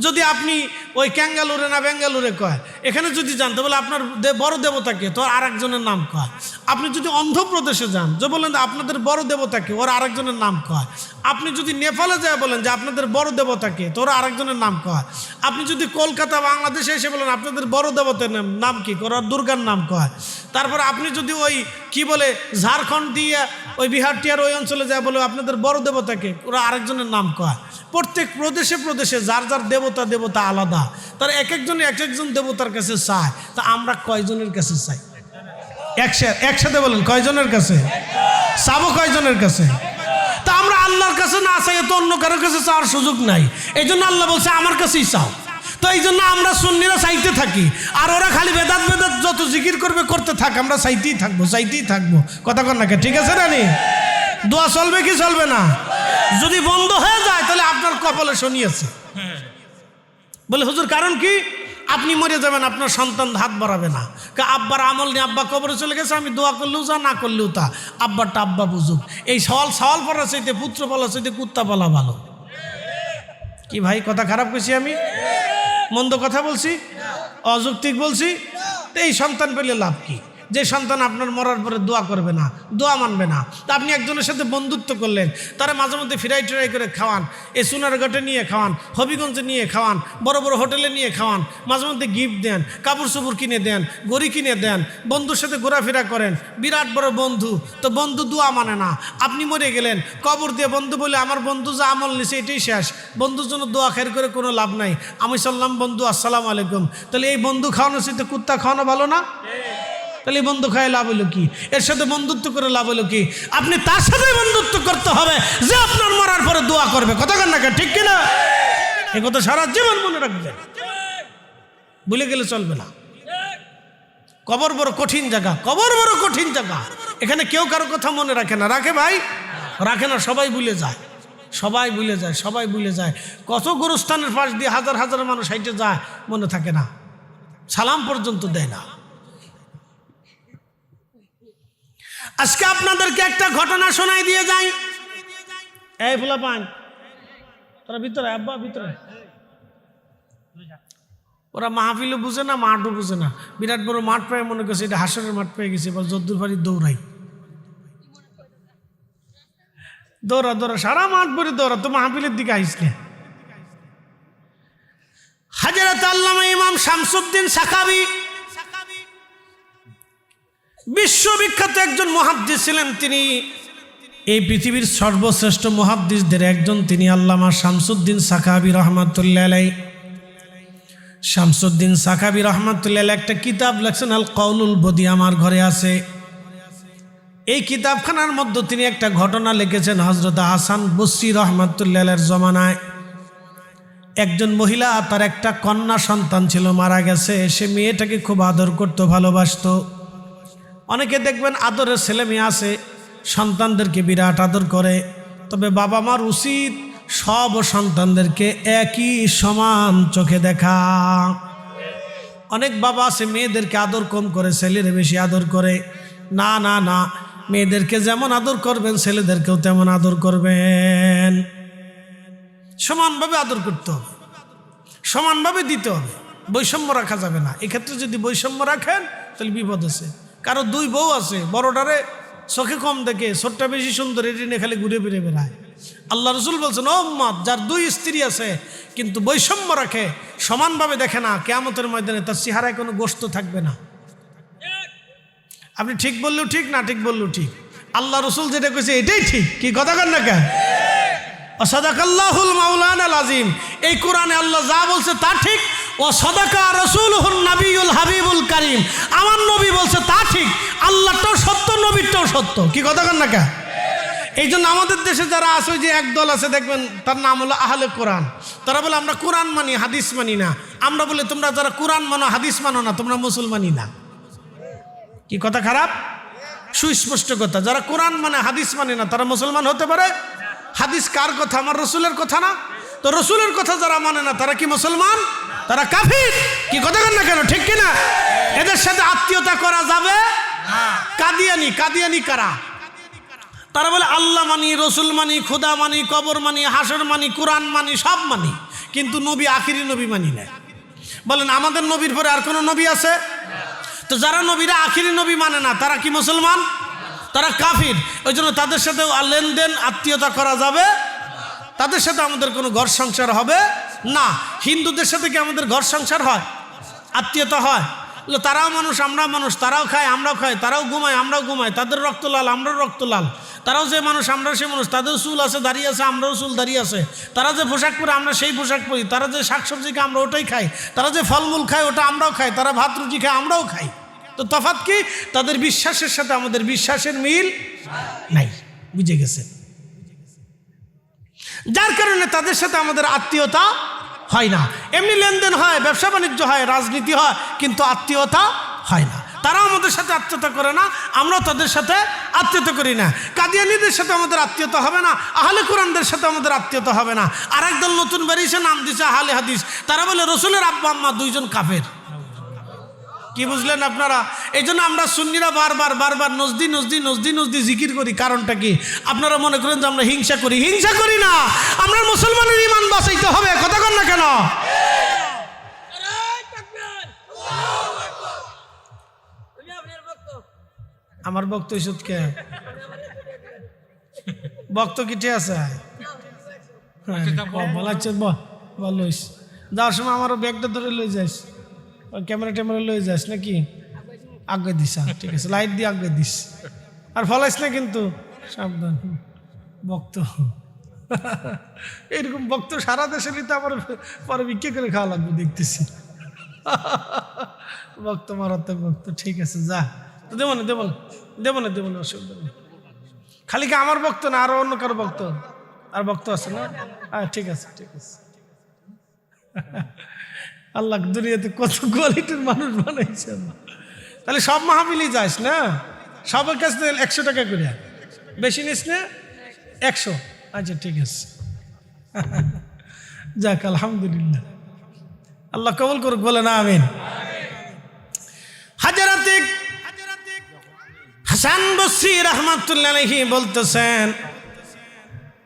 যদি আপনি ওই ক্যাঙ্গালুরে না বেঙ্গালুরে কয়, এখানে যদি জানতে বলে আপনার বড় দেবতাকে, তোর আর একজনের নাম কয়। আপনি যদি অন্ধ্রপ্রদেশে যান যে বলেন আপনাদের বড় দেবতাকে, ওর আরেকজনের নাম কয়। আপনি যদি নেপালে যায় বলেন যে আপনাদের বড় দেবতাকে, তোর আরেকজনের নাম কয়। আপনি যদি কলকাতা বাংলাদেশে এসে বলেন আপনাদের বড় দেবতার নাম কি, ওর দুর্গার নাম কয়। তারপর আপনি যদি ওই কি বলে ঝাড়খণ্ড দিয়ে ওই বিহার টিয়ার ওই অঞ্চলে যায় বলে আপনাদের বড় দেবতাকে, ওরা আরেকজনের নাম কয়। প্রত্যেক প্রদেশে প্রদেশে যার যার দেবতা আলাদা, তার এক একজন দেবতার কাছে চায়। তা আমরা কয়জনের কাছে চাই? একসাথে বলেন, কয়জনের কাছে চাবো? কয়জনের কাছে? তা আমরা আল্লাহর কাছে না চাই তো অন্য কারোর কাছে চাওয়ার সুযোগ নাই। এই জন্য আল্লাহ বলছে আমার কাছেই চাও। তো এই জন্য আমরা সুন্নিরা চাইতে থাকি, আর ওরা খালি বেদাত যত জিকির করবে করতে থাক, আমরা চাইতেই থাকবো। কথা কর না, ঠিক আছে না? দোয়া চলবে কি চলবে না? যদি বন্ধ হয়ে যায় তাহলে আপনার কপালে শনি আছে। বলে হুজুর কারণ কি? আপনি মরে যাবেন, আপনার সন্তান হাত বাড়াবে না। আব্বার আমল নিয়ে আব্বা কবরে চলে গেছে, আমি দোয়া করলেও যা, না করলেও তা, আব্বারটা আব্বা বুঝুক। এই সওয়াল পড়ার চাইতে পুত্র বলা চাইতে কুত্তা বলা ভালো। কি ভাই কথা খারাপ করছি আমি? মন্দ কথা বলছি? অযৌক্তিক বলছি? তো এই সন্তান পেলে লাভ কি? যে সন্তান আপনার মরার পরে দোয়া করবে না, দোয়া মানবে না। তা আপনি একজনের সাথে বন্ধুত্ব করলেন, তারা মাঝে মধ্যে ফিরাই টিরাই করে খাওয়ান, এই সোনারঘাটে নিয়ে খাওয়ান, হবিগঞ্জে নিয়ে খাওয়ান, বড় বড় হোটেলে নিয়ে খাওয়ান, মাঝে মধ্যে গিফট দেন, কাপড় চোপড় কিনে দেন, ঘড়ি কিনে দেন, বন্ধুর সাথে ঘোরাফেরা করেন, বিরাট বড় বন্ধু। তো বন্ধু দোয়া মানে না। আপনি মরে গেলেন, কবর দিয়ে বন্ধু বলে আমার বন্ধু যা আমল নিছে এটাই শেষ, বন্ধুর জন্য দোয়া খের করে কোনো লাভ নাই। আমি সাল্লাম বন্ধু আসসালামু আলাইকুম। তাহলে এই বন্ধু খাওয়ানোর সাথে কুত্তা খাওয়ানো ভালো না? তাহলে বন্ধু খায় লাভ হলো কি? এর সাথে বন্ধুত্ব করে লাভ হলো কি? আপনি তার সাথে বন্ধুত্ব করতে হবে যে আপনার মরার পরে দোয়া করবে। কথা কান না, ঠিক কিনা? এ কথা সারা জীবন মনে রাখবেন, ভুলে গেলে চলবে না। কবর বড় কঠিন জায়গা, কবর বড় কঠিন জায়গা। এখানে কেউ কারো কথা মনে রাখে না। রাখে ভাই? রাখে না, সবাই ভুলে যায়, সবাই ভুলে যায়। কত গুরুস্থানের পাশ দিয়ে হাজার হাজার মানুষ হাইটে যায়, মনে থাকে না, সালাম পর্যন্ত দেয় না। আজকে আপনাদেরকে একটা ঘটনা শোনাই দিয়ে যাই। এই ফুলা পান তোরা ভিতরে, আব্বা ভিতরে। ওরা মাহফিলও বুঝে না, মাঠও বুঝে না। বিরাট বড় মাঠ পেয়ে মনে করছে এটা হাসরের মাঠ পেয়ে গেছে, এবার যদ্দুর পারি দৌড়াই, দৌড়া সারা মাঠ ভরে দৌড়া। তো মাহফিলের দিকে আইসলে হযরত আল্লামা ইমাম শামসুদ্দিন সাখাবী বিশ্ববিখ্যাত একজন মুহাদ্দিস ছিলেন। তিনি এই পৃথিবীর সর্বশ্রেষ্ঠ মুহাদ্দিসদের একজন। তিনি আল্লামা শামসুদ্দিন সাখাবী রহমাতুল্লাহ আলাইহি। শামসুদ্দিন সাখাবী রহমাতুল্লাহ আলাইহি একটা কিতাব লেখছেন, আল কাউলুল বদী, আমার ঘরে আছে। এই কিতাবখানার মধ্যে তিনি একটা ঘটনা লিখেছেন। হযরত হাসান বসরি রহমাতুল্লাহ আলাইহির জমানায় একজন মহিলা, তার একটা কন্যা সন্তান ছিল, মারা গেছে। সে মেয়েটাকে খুব আদর করত, ভালোবাসতো। অনেকে দেখবেন আদরের ছেলে মেয়ে আছে, সন্তানদেরকে বিরাট আদর করে। তবে বাবা মার উচিত সব সন্তানদেরকে একই সমান চোখে দেখা। অনেক বাবা আছে মেয়েদেরকে আদর কম করে, ছেলেরা বেশি আদর করে। না না না, মেয়েদেরকে যেমন আদর করবেন ছেলেদেরকেও তেমন আদর করবেন। সমানভাবে আদর করতে হবে, সমানভাবে দিতে হবে, বৈষম্য রাখা যাবে না। এক্ষেত্রে যদি বৈষম্য রাখেন তাহলে বিপদ আছে। কারো 2 বউ আছে, বড়টারে চোখে কম দেখে, ছোটটা বেশি সুন্দর, এটি নিয়ে খালি ঘুরে ফিরে বেড়ায়। আল্লাহ রসুল বলছেন, ও উম্মত, যার 2 স্ত্রী আছে কিন্তু বৈষম্য রাখে, সমানভাবে দেখে না, কিয়ামতের ময়দানে তার চেহারায় কোনো গোশত থাকবে না। আপনি ঠিক বললেও ঠিক, না ঠিক বললেও ঠিক। আল্লাহ রসুল যেটা কইছে এটাই ঠিক। কি কথা কন না কেন? সাদাকাল্লাহুল মাওলানাল আযীম। এই কোরআনে আল্লাহ যা বলছে তা ঠিক। ও সাদাকা রাসূলুহুন নবিয়ুল হাবিবুল কারীম। আমার নবী বলছে তা ঠিক। আল্লাহটাও সত্য, নবীটাও সত্য। কি কথা কন না কেন? এই জন্য আমাদের দেশে যারা আছে, ওই যে একদল আছে দেখবেন, তার নাম হলো আহলে কোরআন। তারা বলে আমরা কোরআন মানি, হাদিস মানি না। আমরা বলি তোমরা যারা কোরআন মানো, হাদিস মানো না, তোমরা মুসলমানই না। কি কথা খারাপ? সুস্পষ্ট কথা। যারা কোরআন মানে, হাদিস মানে না, তারা মুসলমান হতে পারে? হাদিস কার কথা? আমার রসুলের কথা না? তো রসুলের কথা যারা মানে না, তারা কি মুসলমান? তারা কাফির। কি কথা কন না কেন? ঠিক কিনা? এদের সাথে আত্মীয়তা করা যাবে? কাদিয়ানি। কাদিয়ানি কারা? তারা বলে আল্লাহ মানি, রসুল মানি, খোদা মানি, কবর মানি, হাসর মানি, কোরআন মানি, সব মানি, কিন্তু নবী, আখিরি নবী মানি না। বলেন আমাদের নবীর পরে আর কোনো নবী আছে? তো যারা নবীরা আখিরি নবী মানে না, তারা কি মুসলমান? তারা কাফির। ওই জন্য তাদের সাথে লেনদেন, আত্মীয়তা করা যাবে? তাদের সাথে আমাদের কোনো ঘর সংসার হবে না। হিন্দুদের সাথে কি আমাদের ঘর সংসার হয়, আত্মীয়তা হয়? তারাও মানুষ, আমরা মানুষ, তারাও খায়, আমরাও খাই, তারাও ঘুমায়, আমরাও ঘুমাই, তাদের রক্ত লাল, আমরাও রক্ত লাল, তারাও যে মানুষ, আমরা সে মানুষ, তাদের চুল আছে, দাঁড়িয়ে আছে, আমরাও চুল দাঁড়িয়ে আছে, তারা যে পোশাক পরে, আমরা সেই পোশাক পরি, তারা যে শাকসবজি খায়, আমরা ওটাই খাই, তারা যে ফলমূল খায়, ওটা আমরাও খাই, তারা ভাত রুটি খায়, আমরাও খাই। তো তফাৎ কি? তাদের বিশ্বাসের সাথে আমাদের বিশ্বাসের মিল নাই। বুঝে গেছেন? যার কারণে তাদের সাথে আমাদের আত্মীয়তা হয় না। এমনি লেনদেন হয়, ব্যবসা বাণিজ্য হয়, রাজনীতি হয়, কিন্তু আত্মীয়তা হয় না। তারাও আমাদের সাথে আত্মীয়তা করে না, আমরাও তাদের সাথে আত্মীয়তা করি না। কাদিয়ানীদের সাথে আমাদের আত্মীয়তা হবে না, আহলে কোরআনদের সাথে আমাদের আত্মীয়তা হবে না। আর একদল নতুন বেরিয়েছে, নাম দিচ্ছে আহলে হাদিস। তারা বলে রসুলের আব্বা আম্মা 2 জন কাফের। কি বুঝলেন আপনারা? এই জন্য আমরা সুন্নিরা বারবার বারবার নজদি নজদি নজদি নজদি জিকির করি। কারণটা কি? আপনারা মনে করেন যে আমরা হিংসা করি? হিংসা করি না। আমরা মুসলমানের ঈমান বাঁচাইতে হবে। কথা কন না কেন? আমার বক্ত ইসুদকে বক্ত কিটে আছে বলাচ্ছে, বলিস যাওয়ার সময় আমারও ব্যাগটা ধরে লই যাস, ক্যামেরা ট্যামেরা লই যাস নাকি? আগে দিস, ঠিক আছে, লাইট দিয়ে আগে দিস, আর ফলাইস না কিন্তু, সাবধান। বক্ত এরকম বক্ত সারা দেশেরই তো আমার পরে বিক্রি করে খাওয়া লাগবে দেখতেছি। বক্ত মারাত্মক বক্ত। ঠিক আছে, যা, তো দেবো না, দেবো না, দেবো না, দেবো না, অসুবিধা নেই। খালি কি আমার বক্ত না, আরো অন্য কারো বক্ত? আর বক্ত আছে না? হ্যাঁ, ঠিক আছে, ঠিক আছে। আল্লাহ দুনিয়াতে কত কোয়ালিটির মানুষ বানাইছে। তাহলে সব মাহফিলই যাস না, সবার কাছ থেকে 100 টাকা করে, বেশি নিস না? 100। আচ্ছা, ঠিক আছে, যাক, আলহামদুলিল্লাহ, আল্লাহ কবুল করুক, বলেন আমিন। হাজারাতে হাসান বসরি রাহমাতুল্লাহ আলাইহি বলতেছেন,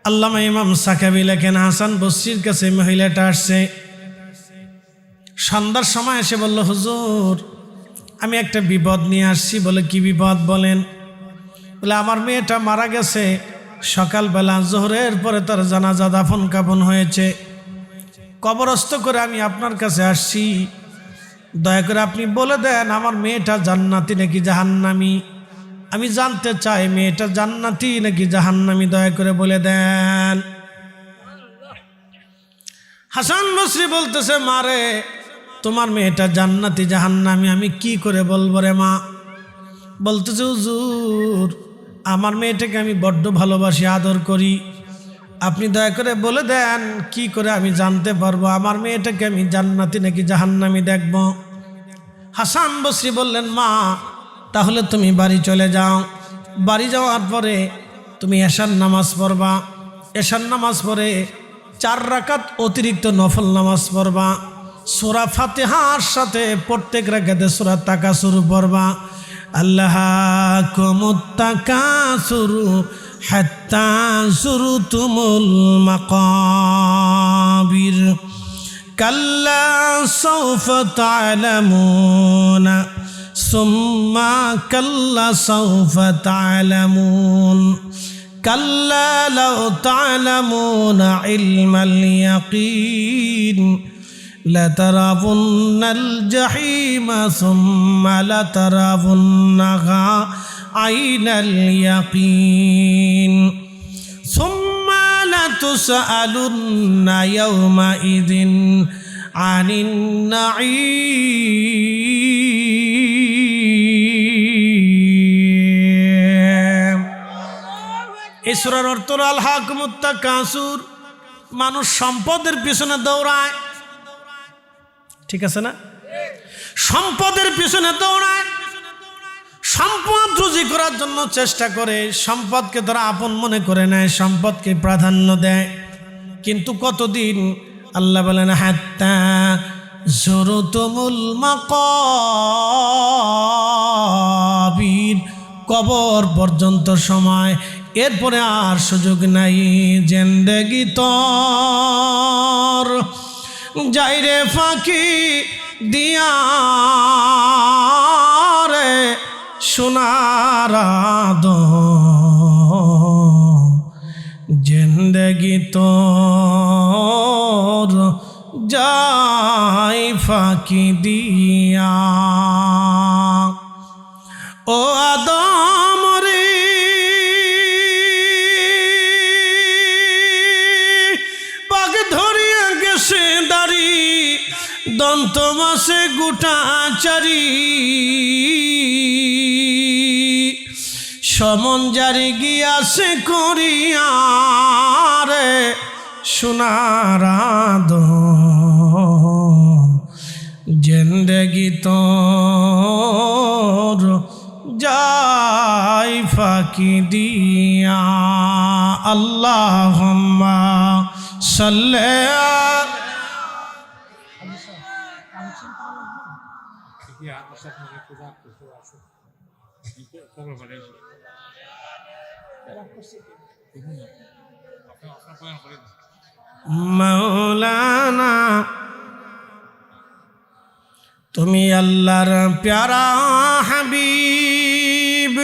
আল্লামা ইমাম সাকাবি লেখেন, হাসান বসরির কাছে মহিলাটা আসছে সন্ধ্যার সময়, এসে বলল, হুজুর, আমি একটা বিপদ নিয়ে আসছি। বলে, কি বিপদ বলেন? বলে, আমার মেয়েটা মারা গেছে, সকালবেলা জোহরের পরে তার জানাজা দাফন কাফন হয়েছে, কবরস্থ করে আমি আপনার কাছে আসছি। দয়া করে আপনি বলে দেন আমার মেয়েটা জান্নাতি নাকি জাহান্নামী। আমি জানতে চাই মেয়েটা জান্নাতি নাকি জাহান্নামী, দয়া করে বলে দেন। হাসান বসরি বলতেছে, মারে, তোমার মেয়েটা জান্নাতি জাহান্নামী আমি কি করে বলবো রে মা? বলতেছে, হুজুর, আমার মেয়েটাকে আমি বড্ড ভালোবাসি, আদর করি, আপনি দয়া করে বলে দেন কি করে আমি জানতে পারবো আমার মেয়েটাকে আমি জান্নাতি নাকি জাহান্নামী দেখব। হাসান বসরি বললেন, মা, তাহলে তুমি বাড়ি চলে যাও, বাড়ি যাওয়ার পরে তুমি এশার নামাজ পড়বা, এশার নামাজ পড়ে 4 রাকাত অতিরিক্ত নফল নামাজ পড়বা, সূরা ফাতিহার সাথে প্রত্যেক রাকাতে সূরা তাকাসুর পড়বা। আল্লাহাকুমুত তাকাসুরু হাত্তা যুরতুমুল মাকাবির কাল্লা সাওফা তা'লামুনা সুম্মা কাল্লা সাওফা তা'লামুন কাল্লা লাউ তা'লামুনা ইলমাল ইয়াকিন লাতারাবুন্নাল জাহিমা সুম্মা লাতারাবুন্নাহা আইনাল ইয়াকিন সুম্মা লাতুসআলুন্না ইয়াওমাইযিন আনিন নাঈম। এই সূরার অর্থ আল্লাহাকুমুত তাকাসুর, মানুষ সম্পদের পিছনে দৌড়ায়, ঠিক আছে না? সম্পদের পিছনে দৌড়ায়, সম্পদ রুজি করার জন্য চেষ্টা করে, সম্পদকে তারা আপন মনে করে নেয়, সম্পদকে প্রাধান্য দেয়। কিন্তু কতদিন? আল্লাহ বলেন হাত্তা যুরতুমুল মাকাবির, কবর পর্যন্ত সময়, এরপরে আর সুযোগ নাই। জিন্দেগি তোর যাইরে ফাঁকি দিয়া রে সোনার আদম, জিন্দেগি তোর যাই ফাঁকি দিয়া। ও আদম রে পাক ধরিয়া গেছে দাড়ি, দন্ত মাসে গোটা চারি, সমন জারি গিয়াছে করিয়া রে সোনার আদম, জিন্দেগি তোর যাই ফাঁকি দিয়া। আল্লাহুম্মা সাল্লি মাওলানা, তুমি আল্লাহর প্যারা হাবিব,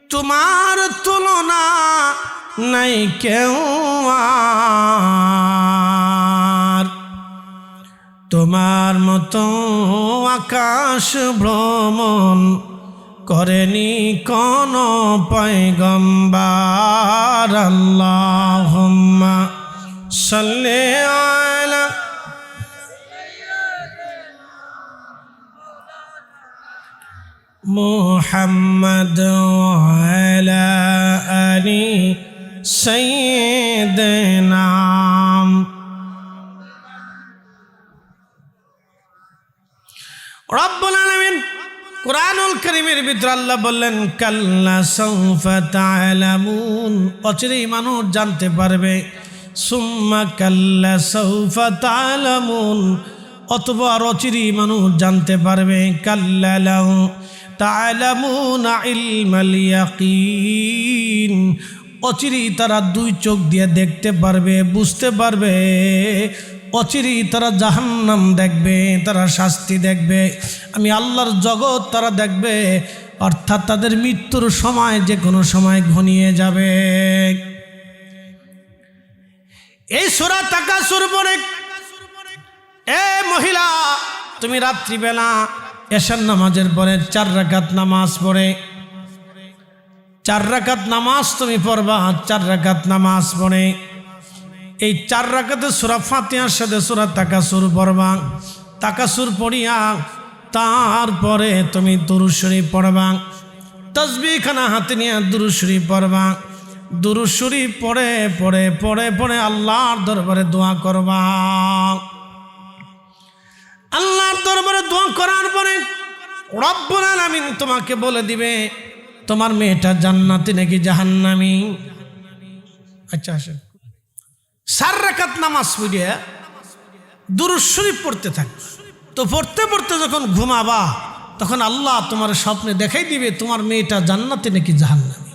তোমার তুলনা নাই কেউ আর, তোমার মতো আকাশ ভ্রমণ করেনি কোন পয়গম্বর। আল্লাহুম্মা সাল্লি আলা মুহাম্মদ ওয়া আলা আলি সাইয়্যিদিনা। রব্বুল আলামিন কুরআনুল কারীমের ভিতরে আল্লাহ বললেন কাল্লা সাওফা তা'লামুন, অচিরেই মানুষ জানতে পারবে। সুম্মা কাল্লা সাওফা তা'লামুন, অথবা অচিরেই মানুষ জানতে পারবে। কাল্লা লাউ তা'লামুনা ইলমাল ইয়াকিন, অচিরেই তারা দুই চোখ দিয়ে দেখতে পারবে, বুঝতে পারবে। অচিরেই তারা জাহান্নাম দেখবে, তারা শাস্তি দেখবে, আমি আল্লাহর জগৎ তারা দেখবে। অর্থাৎ তাদের মৃত্যুর সময় যে কোনো সময় ঘনিয়ে যাবে। এই সূরা তাকাসুর পড়ে, এ মহিলা তুমি রাত্রিবেলা এশার নামাজের পরে 4 রাকাত নামাজ পড়ে, 4 রাকাত নামাজ তুমি পড়বা। 4 রাকাত নামাজ পড়ে এই 4 রাকাতে সূরা ফাতিহার সাথে সূরা তাকাসুর পড়বা। তাকাসুর পড়িয়া তারপরে তুমি দুরূদ শরীফ পড়বা, তাসবিহ খানা হাতে নিয়ে দুরূদ শরীফ পড়বা। দুরূদ শরীফ পড়ে পড়ে পড়ে পড়ে আল্লাহর দরবারে দোয়া করবা। আল্লাহর দরবারে দোয়া করার পরে রব্বুল আলামিন তোমাকে বলে দিবে তোমার মেয়েটা জান্নাতি নাকি জাহান্নামী। আচ্ছা আসেন, 4 রাকাত নামাজ পড়িয়া দুরূদ শরীফ পড়তে থাকবে। তো পড়তে পড়তে যখন ঘুমাবা তখন আল্লাহ তোমার স্বপ্নে দেখাই দিবে তোমার মেয়েটা জান্নাতে নাকি জাহান্নামে।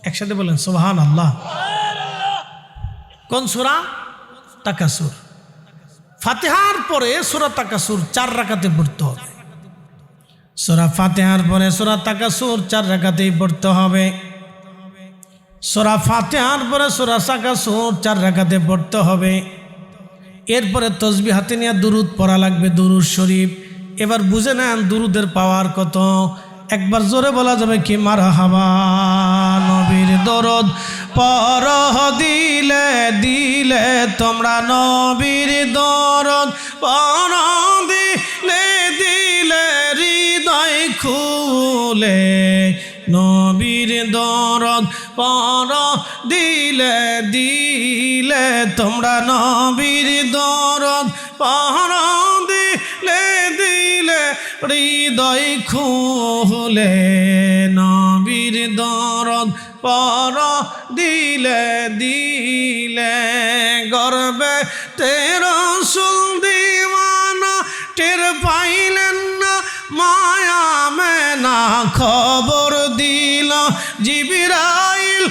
একসাথে বলেন সুবহানাল্লাহ। কোন সূরা? তাকাসুর। ফাতিহার পরে সূরা তাকাসুর 4 রাকাতে পড়তে হবে। সূরা ফাতিহার পরে সূরা তাকাসুর 4 রাকাতেই পড়তে হবে। সূরা ফাতিহার পরে সূরা তাকাসুর 4 রাকাতে পড়তে হবে। এরপরে তসবিহ হাতে নিয়ে দুরুদ পড়া লাগবে, দুরুদ শরীফ। এবার বুঝে নেন দুরুদের পাওয়ার কত। একবার জোরে বলা যাবে কি মারহাবা। নবীর দরদ পড়হ দিলে দিলে তোমরা, নবীর দরদ পড়হ দিলে দিলে হৃদয় খুলে, নবীর দরদ পড়হ দিলে দিলে তোমরা, নবীর দরদ পড়হ দিলে দিলে হৃদয় খুলে, নবীর দরদ পড়হ দিলে দিলে। গর্বে রাসূল দিওয়ানা টের পাইলেন না মায়া মেনা, খবর দিল জিবরাইল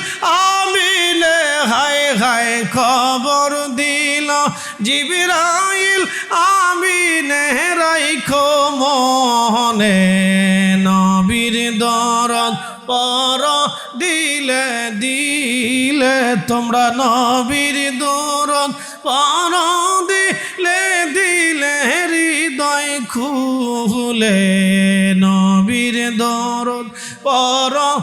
আমিনে, হায় হায় খবর দিল জিবরাইল আমিনে, রাইখো মনে নবীর দরদ পড়হ দিলে দিলে তোমরা, নবীর দরদ পড়হ দিলে দিলে হৃদয় খুলে, নবীর দরদ পড়হ।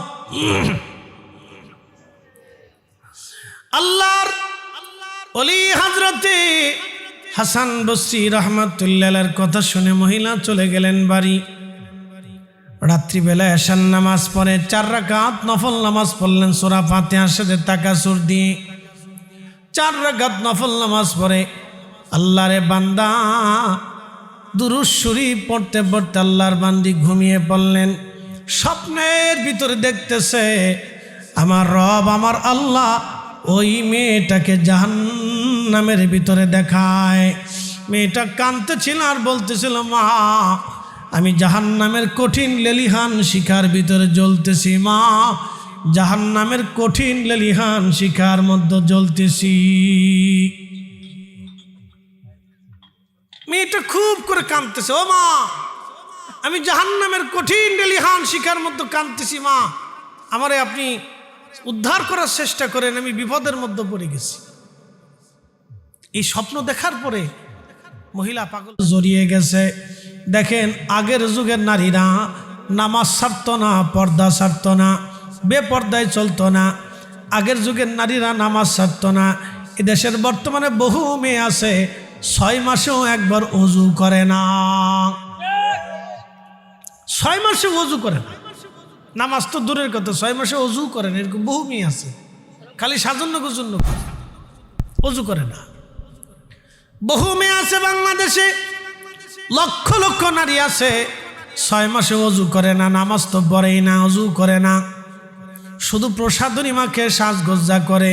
আল্লাহর ওলি হযরতে হাসান বসরি রাহমাতুল্লাহ আলাইহির কথা শুনে মহিলা চলে গেলেন বাড়ি। রাত্রিবেলা এশার নামাজ পড়ে 4 রাকাত নফল নামাজ পড়লেন সূরা ফাতিহার সাথে তাকাসুর দিয়ে। 4 রাকাত নফল নামাজ পড়ে আল্লাহরে বান্দা দুরূদ শরীফ পড়তে পড়তে আল্লাহর বান্দি ঘুমিয়ে পড়লেন। স্বপ্নের ভিতরে দেখতেছে আমার রব আমার আল্লাহ ওই মেয়েটাকে জাহান্নামের ভিতরে দেখায়। মেয়েটা কাঁদতেছিল আর বলতেছিল, মা আমি জাহান্নামের কঠিন লেলিহান শিখার ভিতরে জ্বলতেছি, মা জাহান্নামের কঠিন লেলিহান শিখার মধ্যে জ্বলতেছি। মেয়েটা খুব করে কাঁদতেছে, ও মা আমি জাহান্নামের কঠিন লেলিহান শিখার মধ্যে কাঁদতেছি, মা আমারে আপনি উদ্ধার করার চেষ্টা করেন, আমি বিপদের মধ্যে পড়ে গেছি। এই স্বপ্ন দেখার পরে মহিলা পাগল জড়িয়ে গেছে। দেখেন আগের যুগের নারীরা নামাজ ছাড়ত না, পর্দা ছাড়ত না, বেপর্দায় চলতো না। আগের যুগের নারীরা নামাজ ছাড়ত না। এদেশের বর্তমানে বহু মেয়ে আছে 6 মাসেও একবার ওযু করে না, 6 মাসে ওযু করে না। নামাজ তো দূরের কথা, 6 মাসে ওযু করে না, এরকম বহু মেয়ে আছে। খালি সাজন্য গুজন্য করে, ওযু করে না। বহু মেয়ে আছে বাংলাদেশে, লক্ষ লক্ষ নারী আছে 6 মাসে ওযু করে না, নামাজ তো পড়েই না, ওযু করে না, শুধু প্রসাদনী মাকে সাজগোজা করে।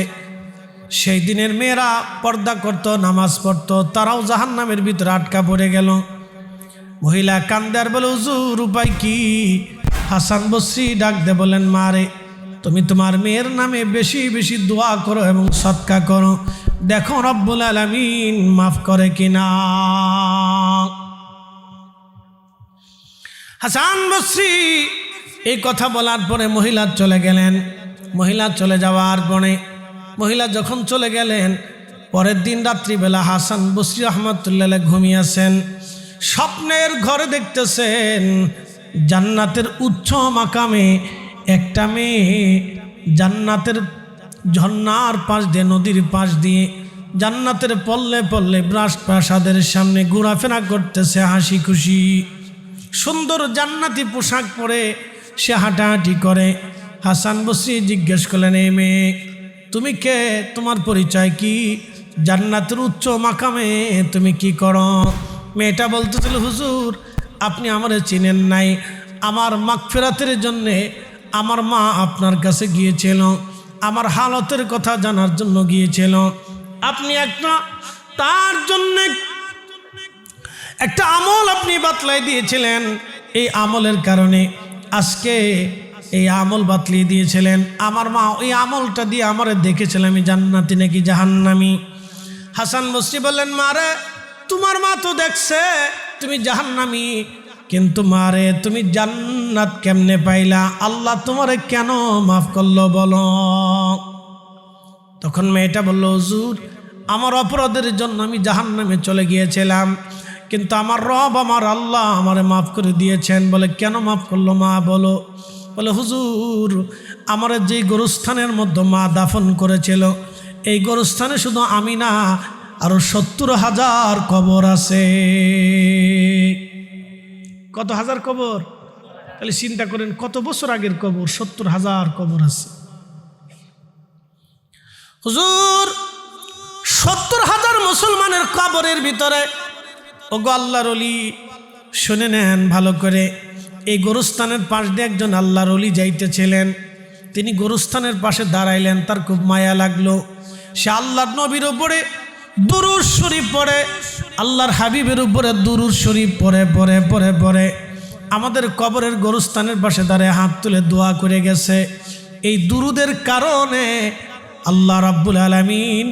সেই দিনের মেয়েরা পর্দা করত, নামাজ পড়তো, তারাও জাহান্নামের ভিতরে আটকা পড়ে গেল। মহিলা কান্দে আর বলে, হুজুর উপায় কি? হাসান বসরি ডাক দে বলেন, মারে তুমি তোমার মেয়ের নামে বেশি বেশি দোয়া করো এবং সদকা করো, দেখো রব্বুল আলামিন মাফ করে কিনা। হাসান বসরি এই কথা বলার পরে মহিলা চলে গেলেন। মহিলা চলে যাওয়ার পরে মহিলা যখন চলে গেলেন, পরের দিন রাত্রিবেলা হাসান বসরি রহমাতুল্লাহ ঘুমিয়েছেন। স্বপ্নের ঘরে দেখতেছেন জান্নাতের উচ্চ মাকামে একটা মেয়ে জান্নাতের ঝর্ণার পাশ দিয়ে, নদীর পাশ দিয়ে জান্নাতের পল্লে পল্লে প্রাসাদের সামনে ঘোরাফেরা করতেছে হাসি খুশি। সুন্দর জান্নাতি পোশাক পরে সে হাঁটাহাঁটি করে। হাসান বসরি জিজ্ঞেস করলেন, এই মেয়ে তুমি কে? তোমার পরিচয় কি? জান্নাতের উচ্চ মাকামে তুমি কি করো? মেয়েটা বলতেছিল, হুজুর আপনি আমারে চিনেন নাই, আমার মাগফিরাতের জন্যে আমার মা আপনার কাছে গিয়েছিল, আমার হালতের কথা জানার জন্য গিয়েছিল, আপনি একটা তার জন্যে একটা আমল আপনি বাতলাই দিয়েছিলেন, এই আমলের কারণে আজকে এই আমল বাতলিয়ে দিয়েছিলেন। আমার মা ওই আমলটা দিয়ে আমারে দেখেছিল আমি জান্নাতি নাকি জাহান্নামি। হাসান বসরি বললেন, মারে তোমার মা তো দেখছে তুমি জাহান্নামি, কিন্তু মারে তুমি জান্নাত কেমনে পাইলা? আল্লাহ তোমারে কেন মাফ করলো বলো? তখন মেয়েটা বলল, হুজুর আমার অপরাধের জন্য আমি জাহান্নামে চলে গিয়েছিলাম, কিন্তু আমার রব আমার আল্লাহ আমারে মাফ করে দিয়েছেন। বলে কেন মাফ করলো মা বলো? বলে হুজুর আমার যেই গোরস্থানের মধ্যে মা দাফন করেছিল, এই গোরস্থানে শুধু আমি না আরো 70,000 কবর আছে। কত হাজার কবর? তাহলে চিন্তা করেন কত বছর আগের কবর, 70,000 কবর আছে। হুজুর 70,000 মুসলমানের কবরের ভিতরে, ওগো আল্লাহর ওলি শুনে নেন ভালো করে, এই গোরস্থানের পাশ দিয়ে একজন আল্লাহর ওলি যাইতেছিলেন। তিনি গোরস্থানের পাশে দাঁড়াইলেন, তার খুব মায়া লাগলো। সে আল্লাহর নবীর উপরে দুরূদ শরীফ পড়ে, আল্লাহর হাবিবের উপরে দুরূদ শরীফ পড়ে পড়ে পড়ে পড়ে আমাদের কবরের গোরস্থানের পাশে দাঁড়িয়ে হাত তুলে দোয়া করে গেছে। এই দুরূদের কারণে আল্লাহ রাব্বুল আলামিন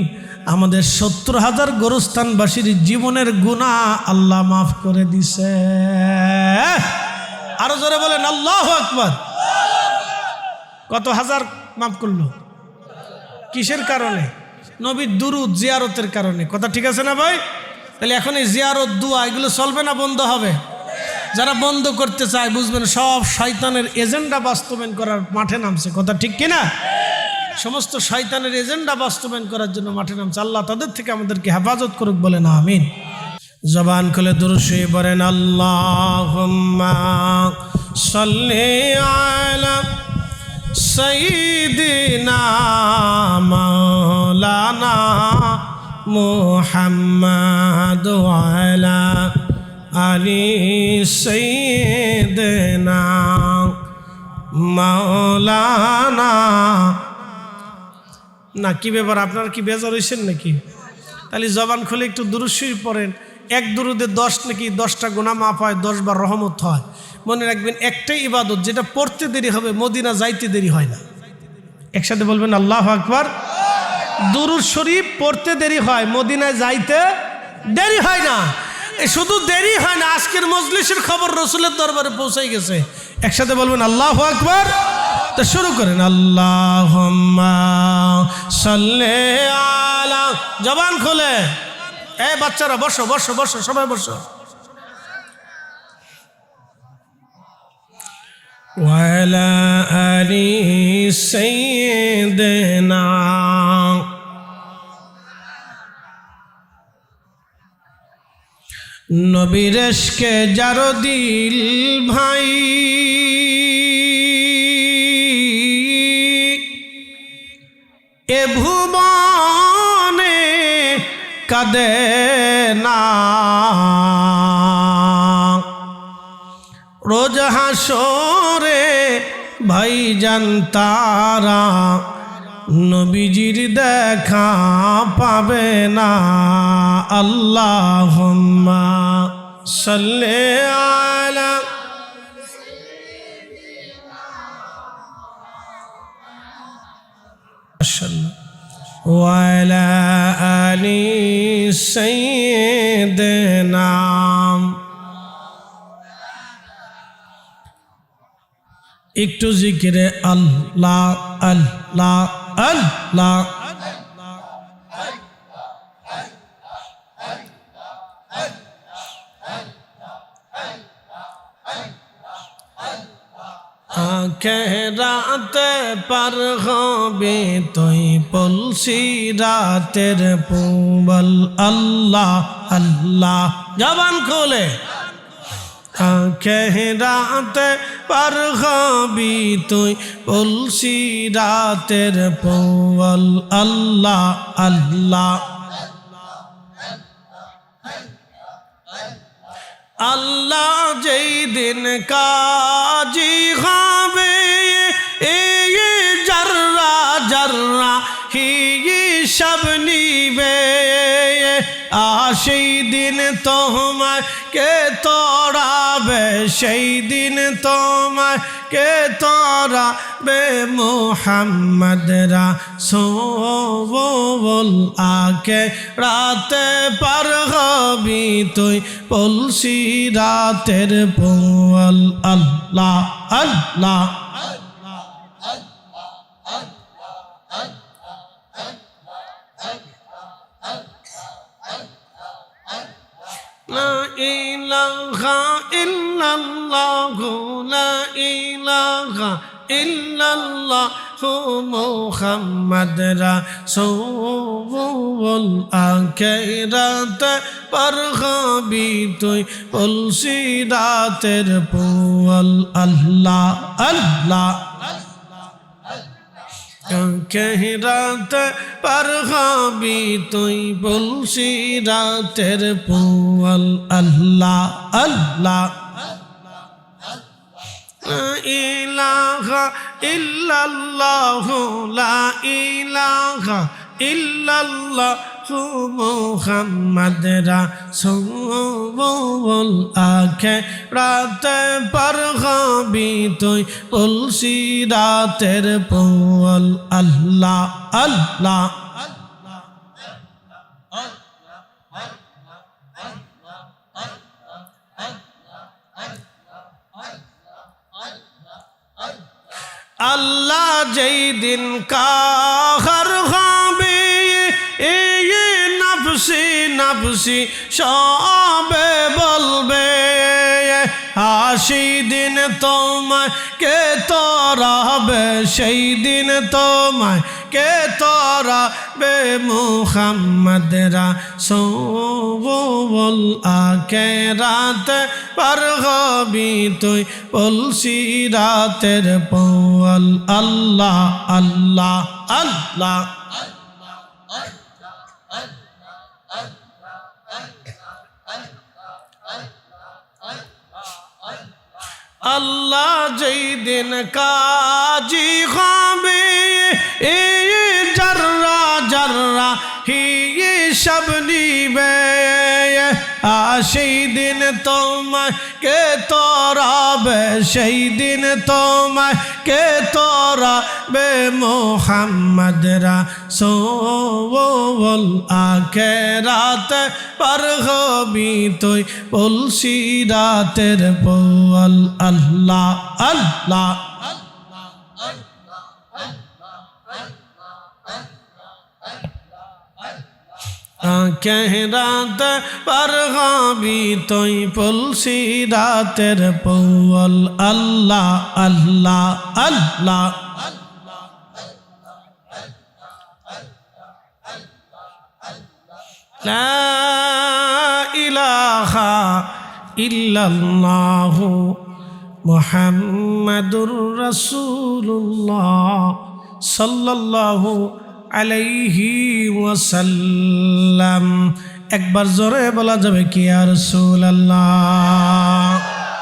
আমাদের 70,000 গোরস্থানবাসীর জীবনের গুনাহ আল্লাহ মাফ করে দিছে। আরো জোরে বলেন আল্লাহু আকবার। কত হাজার মাফ করলো? কিসের কারণে? নবীর দুরূদ জিয়ারতের কারণে। কথা ঠিক আছে না ভাই? তাহলে এখন এই জিয়ারত দোয়া এগুলো চলবে না বন্ধ হবে? যারা বন্ধ করতে চায় বুঝবেন সব শয়তানের এজেন্ডা বাস্তবায়ন করার মাঠে নামছে। কথা ঠিক কিনা? সমস্ত শয়তানের এজেন্ডা বাস্তবায়ন করার জন্য মাঠে নামছে। আল্লাহ তাদের থেকে আমাদেরকে হেফাজত করুক, বলেন আমিন। জবান খুলে দুরূদ শরীফ পড়েন, আল্লাহুম্মা সাল্লি আলা সাইয়্যিদিনা মাওলানা মুহাম্মাদ ওয়া আলা আলি সাইয়্যিদিনা মাওলানা। না কি ব্যাপার, আপনারা কি বেজার হয়েছেন নাকি? তাহলে জবান খুলে একটু দুরূদ শরীফ পড়েন। এক দুরূদে 10 নাকি 10টা গুনাহ মাফ হয়, 10 বার রহমত হয়। মনে রাখবেন একটাই ইবাদত যেটা পড়তে দেরি হবে, মদিনা যাইতে দেরি হয় না। একসাথে বলবেন আল্লাহু আকবার। দুরূদ শরীফ পড়তে দেরি হয়, মদিনায় যাইতে দেরি হয় না। শুধু দেরি হয় না, আজকের মজলিসের খবর রাসূলের দরবারে পৌঁছাই গেছে। একসাথে বলবেন আল্লাহু আকবার। তো শুরু করেন, আল্লাহুম্মা সাল্লি আলা। জবান খোলে। এই বাচ্চারা বসো বসো বসো, সবাই বসো। ওয়া আলা আলি সাইয়্যিদিনা। নবীর ইশকে যার দিল ভাই, এ ভুবনে কাঁদে না। রোজ হাসরে ভাইজান তারা নবীজির দেখা পাবে না। আল্লাহুম্মা সাল্লি আলা। ওয়া আলা আলি সাইয়্যিদিনা। একটু জিকিরে আল্লাহ আল্লাহ আল্লাহ। আখেরাতে পার হবে তুই পলসি রাতের পুবল। আল্লাহ আল্লাহ। জবান খোলে। আখেরাতে পার হবি তুই পলসি রাতের পুবল। আল্লাহ আল্লাহ। আল্লাহ যেই দিন কাজী হবে, এই জাররা জাররা হিসাব নিবে। সেই দিন তোমায় কে তোড়াবে, সেই দিন তোমায় কে তোড়াবে মুহাম্মদ রাসূল আকে রাতে পার হবি তুই পলসি রাতের পোল। আল্লাহ আল্লাহ লা ইলাহা ইল্লাল্লাহু লা ইলাহা ইল্লাল্লাহু মুহাম্মদ রাসূল আখিরাত পার হবি তুই পলসি রাতের পোল। আল্লাহ আল্লাহ আখিরাত পার হবি তুই পলসি রাতের পোল। আল্লাহ আল্লাহ লা ইলাহা ইল্লাল্লাহু লা ইলাহা ইল্লাল্লাহু মুহাম্মদ রাসূল আখিরাত পার হবি তুই পলসি রাতের পোল। আল্লাহ আল্লাহ আল্লাহ যেই দিন কাহার হবে এই নফসি নফসি সবে বলবে, সেই দিন তোমায় কে তোড়াবে, সেই দিন তোমায় কে তোড়াবে মুহাম্মদ রাসূল আখিরাত পার হবি তুই পলসি রাতের পোল। আল্লাহ আল্লাহ আল্লাহ আল্লাহ যেই দিন কাজী হবে এই জর্রা জর্রা হিসাব নিবে, সেই দিন তোমায় কে তোড়াবে, সেই দিন তোমায় কে তোড়াবে মুহাম্মদ রাসূল আখিরাত পার হবি তুই পলসি রাতের পোল। আল্লাহ আল্লাহ আখিরাত পার হবি তুই পলসি রাতের পোল। আল্লাহ আল্লাহ আল্লাহ লা ইলাহা ইল্লাল্লাহু মুহাম্মাদুর রাসূলুল্লাহ সাল্লাল্লাহু আলাইহি ওয়াসাল্লাম। একবার জোরে বলা যাবে কি ইয়া রাসূলুল্লাহ।